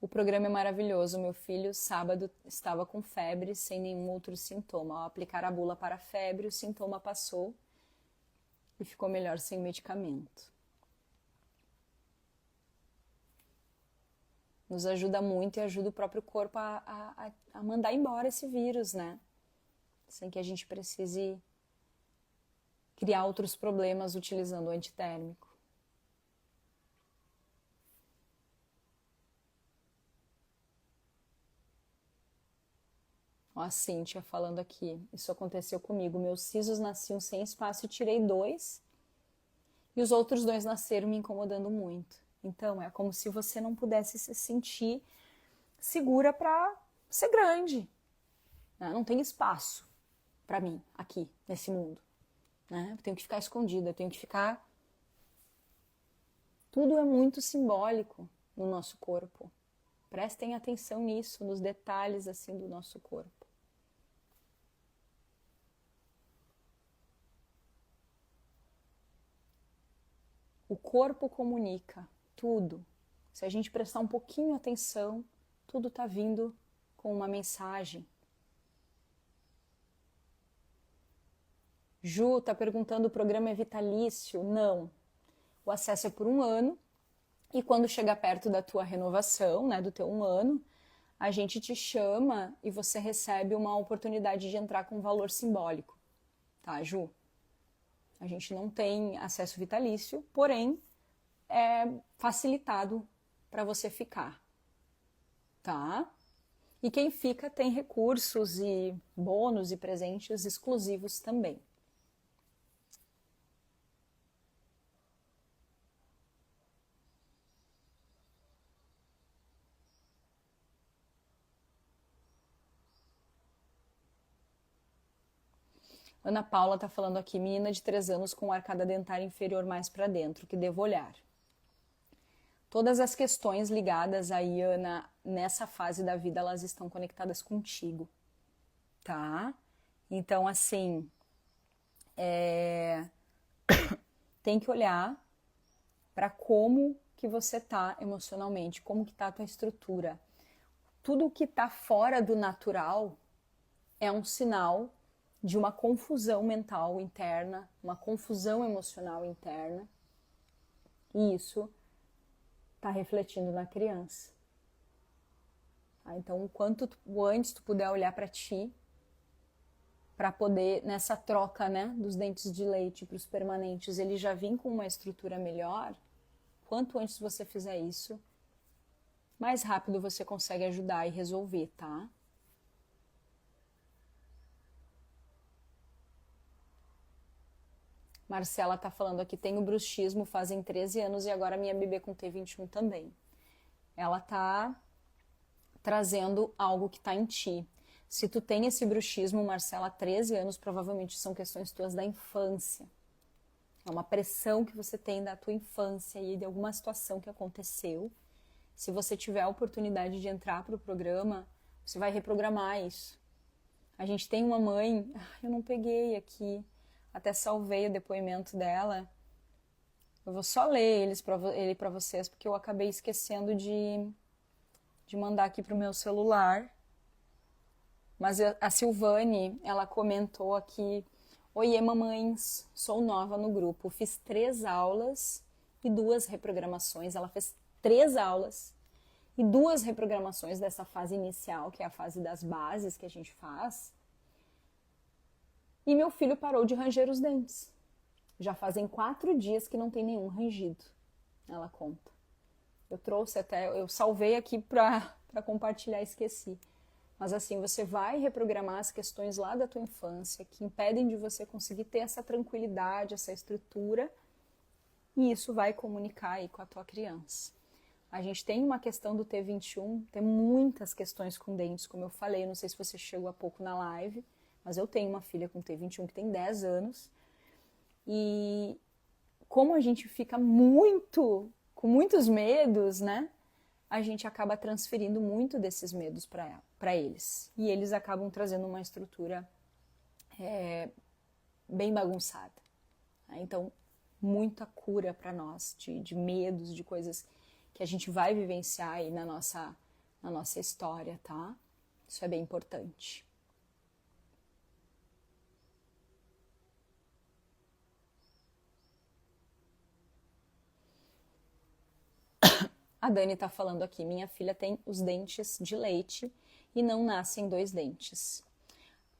O programa é maravilhoso. Meu filho, sábado, estava com febre, sem nenhum outro sintoma. Ao aplicar a bula para a febre, o sintoma passou e ficou melhor sem medicamento. Nos ajuda muito e ajuda o próprio corpo a mandar embora esse vírus, né? Sem que a gente precise criar outros problemas utilizando o antitérmico. Ó, a Cíntia falando aqui. Isso aconteceu comigo. Meus sisos nasciam sem espaço e tirei 2. E os outros 2 nasceram me incomodando muito. Então, é como se você não pudesse se sentir segura para ser grande. Né? Não tem espaço para mim aqui, nesse mundo. Né? Eu tenho que ficar escondida, eu tenho que ficar... Tudo é muito simbólico no nosso corpo. Prestem atenção nisso, nos detalhes assim do nosso corpo. O corpo comunica tudo. Se a gente prestar um pouquinho atenção, tudo está vindo com uma mensagem. Ju está perguntando, o programa é vitalício? Não. O acesso é por 1 ano e quando chegar perto da tua renovação, né, do teu 1 ano, a gente te chama e você recebe uma oportunidade de entrar com um valor simbólico. Tá, Ju? A gente não tem acesso vitalício, porém é facilitado para você ficar, tá? E quem fica tem recursos e bônus e presentes exclusivos também. Ana Paula está falando aqui, menina de 3 anos com arcada dentária inferior mais para dentro, que devo olhar. Todas as questões ligadas aí, Ana, nessa fase da vida, elas estão conectadas contigo, tá? Então, assim, tem que olhar para como que você tá emocionalmente, como que tá a tua estrutura. Tudo que tá fora do natural é um sinal de uma confusão mental interna, uma confusão emocional interna, e isso está refletindo na criança. Então, o quanto antes tu puder olhar para ti, para poder, nessa troca, né, dos dentes de leite para os permanentes, ele já vir com uma estrutura melhor, quanto antes você fizer isso, mais rápido você consegue ajudar e resolver, tá? Marcela tá falando aqui, tenho bruxismo fazem 13 anos e agora minha bebê com T21 também. Ela tá trazendo algo que está em ti. Se tu tem esse bruxismo, Marcela, há 13 anos, provavelmente são questões tuas da infância. É uma pressão que você tem da tua infância e de alguma situação que aconteceu. Se você tiver a oportunidade de entrar para o programa, você vai reprogramar isso. A gente tem uma mãe, eu não peguei aqui, até salvei o depoimento dela. Eu vou só ler ele para vocês, porque eu acabei esquecendo de mandar aqui para o meu celular. Mas a Silvane, ela comentou aqui: Oiê, mamães, sou nova no grupo. Fiz 3 aulas e 2 reprogramações. Ela fez 3 aulas e 2 reprogramações dessa fase inicial, que é a fase das bases que a gente faz. E meu filho parou de ranger os dentes. Já fazem 4 dias que não tem nenhum rangido. Ela conta. Eu trouxe até, eu salvei aqui para compartilhar, esqueci. Mas assim, você vai reprogramar as questões lá da tua infância que impedem de você conseguir ter essa tranquilidade, essa estrutura, e isso vai comunicar aí com a tua criança. A gente tem uma questão do T21, tem muitas questões com dentes, como eu falei, não sei se você chegou há pouco na live, mas eu tenho uma filha com T21 que tem 10 anos, e como a gente fica com muitos medos, né? A gente acaba transferindo muito desses medos para eles. E eles acabam trazendo uma estrutura bem bagunçada. Então, muita cura para nós de medos, de coisas que a gente vai vivenciar aí na nossa história, tá? Isso é bem importante. A Dani tá falando aqui, minha filha tem os dentes de leite e não nascem 2 dentes.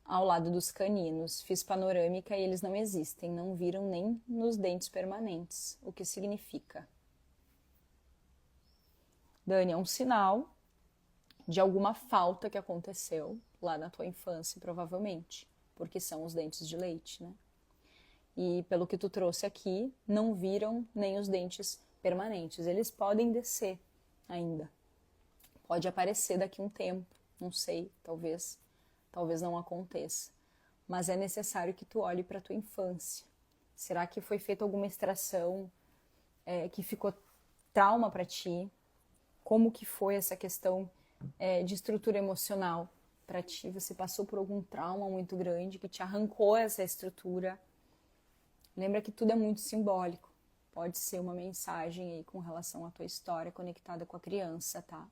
Ao lado dos caninos, fiz panorâmica e eles não existem, não viram nem nos dentes permanentes. O que significa? Dani, é um sinal de alguma falta que aconteceu lá na tua infância, provavelmente, porque são os dentes de leite, né? E pelo que tu trouxe aqui, não viram nem os dentes permanentes. Eles podem descer ainda. Pode aparecer daqui a um tempo, não sei, talvez não aconteça. Mas é necessário que tu olhe para a tua infância. Será que foi feita alguma extração que ficou trauma para ti? Como que foi essa questão de estrutura emocional para ti? Você passou por algum trauma muito grande que te arrancou essa estrutura? Lembra que tudo é muito simbólico. Pode ser uma mensagem aí com relação à tua história conectada com a criança, tá?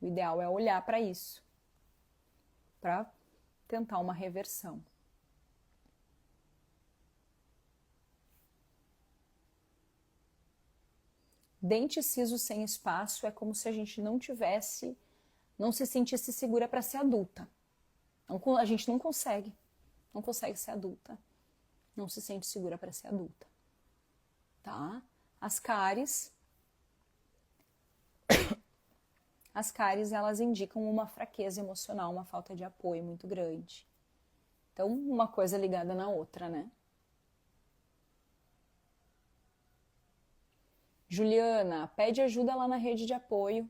O ideal é olhar para isso, para tentar uma reversão. Dente ciso sem espaço é como se a gente não se sentisse segura para ser adulta. A gente não consegue ser adulta. Não se sente segura para ser adulta. Tá? As cáries, elas indicam uma fraqueza emocional, uma falta de apoio muito grande. Então, uma coisa ligada na outra, né? Juliana, pede ajuda lá na rede de apoio.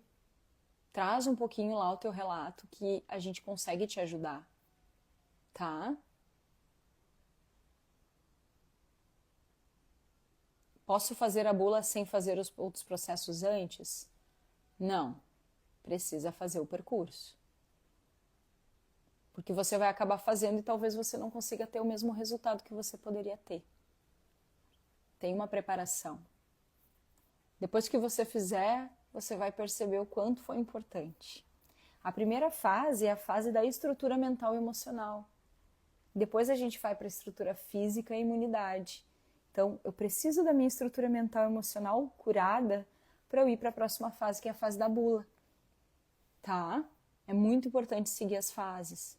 Traz um pouquinho lá o teu relato que a gente consegue te ajudar. Tá? Posso fazer a bula sem fazer os outros processos antes? Não. Precisa fazer o percurso. Porque você vai acabar fazendo e talvez você não consiga ter o mesmo resultado que você poderia ter. Tem uma preparação. Depois que você fizer, você vai perceber o quanto foi importante. A primeira fase é a fase da estrutura mental e emocional. Depois a gente vai para a estrutura física e imunidade. Então, eu preciso da minha estrutura mental e emocional curada para eu ir para a próxima fase, que é a fase da bula. Tá? É muito importante seguir as fases.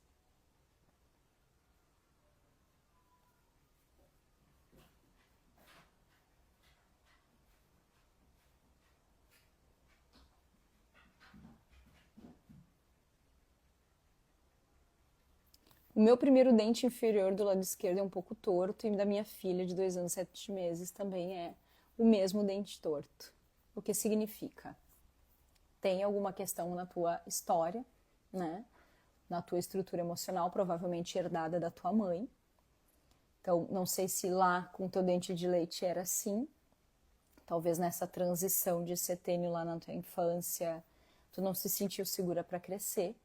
O meu primeiro dente inferior do lado esquerdo é um pouco torto e da minha filha de 2 anos e 7 meses também é o mesmo dente torto. O que significa? tem alguma questão na tua história, né? Na tua estrutura emocional, provavelmente herdada da tua mãe. Então, não sei se lá com o teu dente de leite era assim. Talvez nessa transição de setênio lá na tua infância, tu não se sentiu segura para crescer.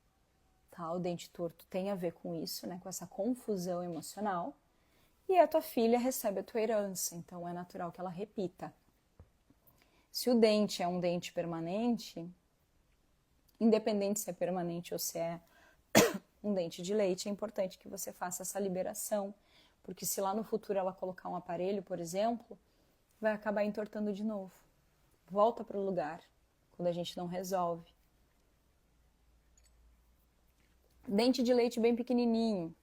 Tá? O dente torto tem a ver com isso, né? Com essa confusão emocional. E a tua filha recebe a tua herança, então é natural que ela repita. Se o dente é um dente permanente, independente se é permanente ou se é um dente de leite, é importante que você faça essa liberação, porque se lá no futuro ela colocar um aparelho, por exemplo, vai acabar entortando de novo. Volta para o lugar, quando a gente não resolve. Dente de leite bem pequenininho.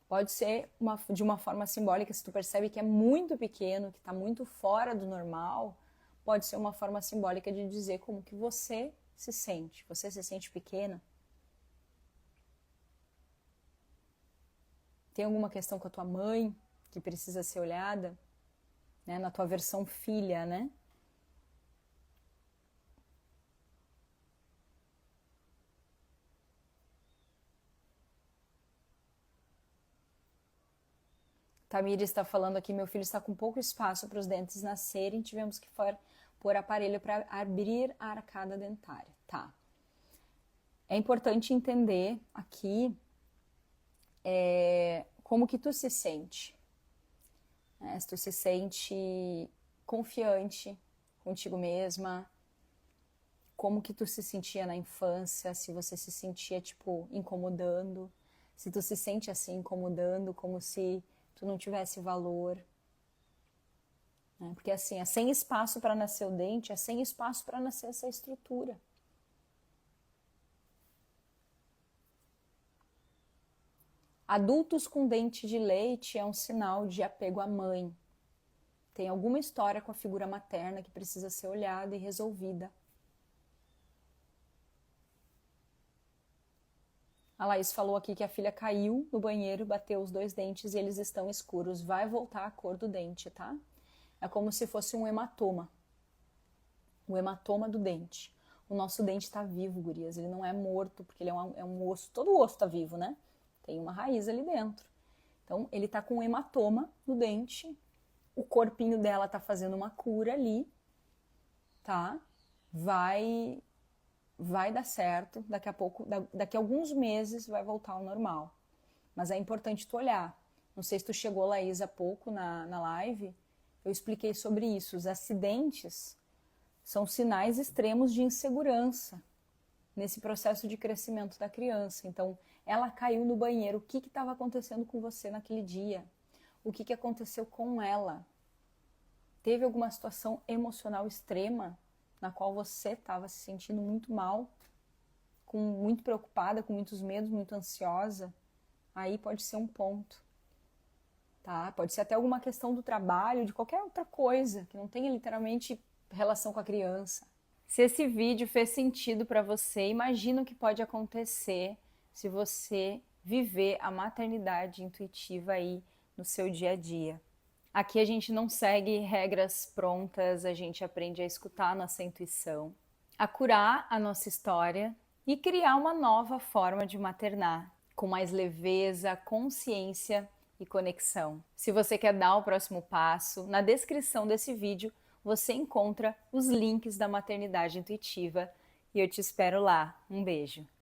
Pode ser de uma forma simbólica, se tu percebe que é muito pequeno, que está muito fora do normal, pode ser uma forma simbólica de dizer como que você se sente. Você se sente pequena? Tem alguma questão com a tua mãe que precisa ser olhada? Né? Na tua versão filha, né? Tamir está falando aqui, meu filho está com pouco espaço para os dentes nascerem, tivemos que pôr aparelho para abrir a arcada dentária. Tá. É importante entender aqui como que tu se sente. Se tu se sente confiante contigo mesma, como que tu se sentia na infância, se você se sentia, tipo, incomodando, se tu se sente assim, incomodando, como se tu não tivesse valor. Né? Porque assim, é sem espaço para nascer o dente, é sem espaço para nascer essa estrutura. Adultos com dente de leite é um sinal de apego à mãe. Tem alguma história com a figura materna que precisa ser olhada e resolvida. A Laís falou aqui que a filha caiu no banheiro, bateu os 2 dentes e eles estão escuros. Vai voltar a cor do dente, tá? É como se fosse um hematoma. O hematoma do dente. O nosso dente está vivo, gurias. Ele não é morto, porque ele é um osso. Todo osso está vivo, né? Tem uma raiz ali dentro. Então, ele está com um hematoma no dente. O corpinho dela está fazendo uma cura ali, tá? Vai dar certo, daqui a pouco, daqui a alguns meses vai voltar ao normal. Mas é importante tu olhar. Não sei se tu chegou, Laís, há pouco na live, eu expliquei sobre isso. Os acidentes são sinais extremos de insegurança nesse processo de crescimento da criança. Então, ela caiu no banheiro. O que estava acontecendo com você naquele dia? O que aconteceu com ela? Teve alguma situação emocional extrema na qual você estava se sentindo muito mal, muito preocupada, com muitos medos, muito ansiosa? Aí pode ser um ponto. Tá? Pode ser até alguma questão do trabalho, de qualquer outra coisa, que não tenha literalmente relação com a criança. Se esse vídeo fez sentido para você, imagina o que pode acontecer se você viver a maternidade intuitiva aí no seu dia a dia. Aqui a gente não segue regras prontas, a gente aprende a escutar a nossa intuição, a curar a nossa história e criar uma nova forma de maternar, com mais leveza, consciência e conexão. Se você quer dar o próximo passo, na descrição desse vídeo você encontra os links da maternidade intuitiva e eu te espero lá. Um beijo!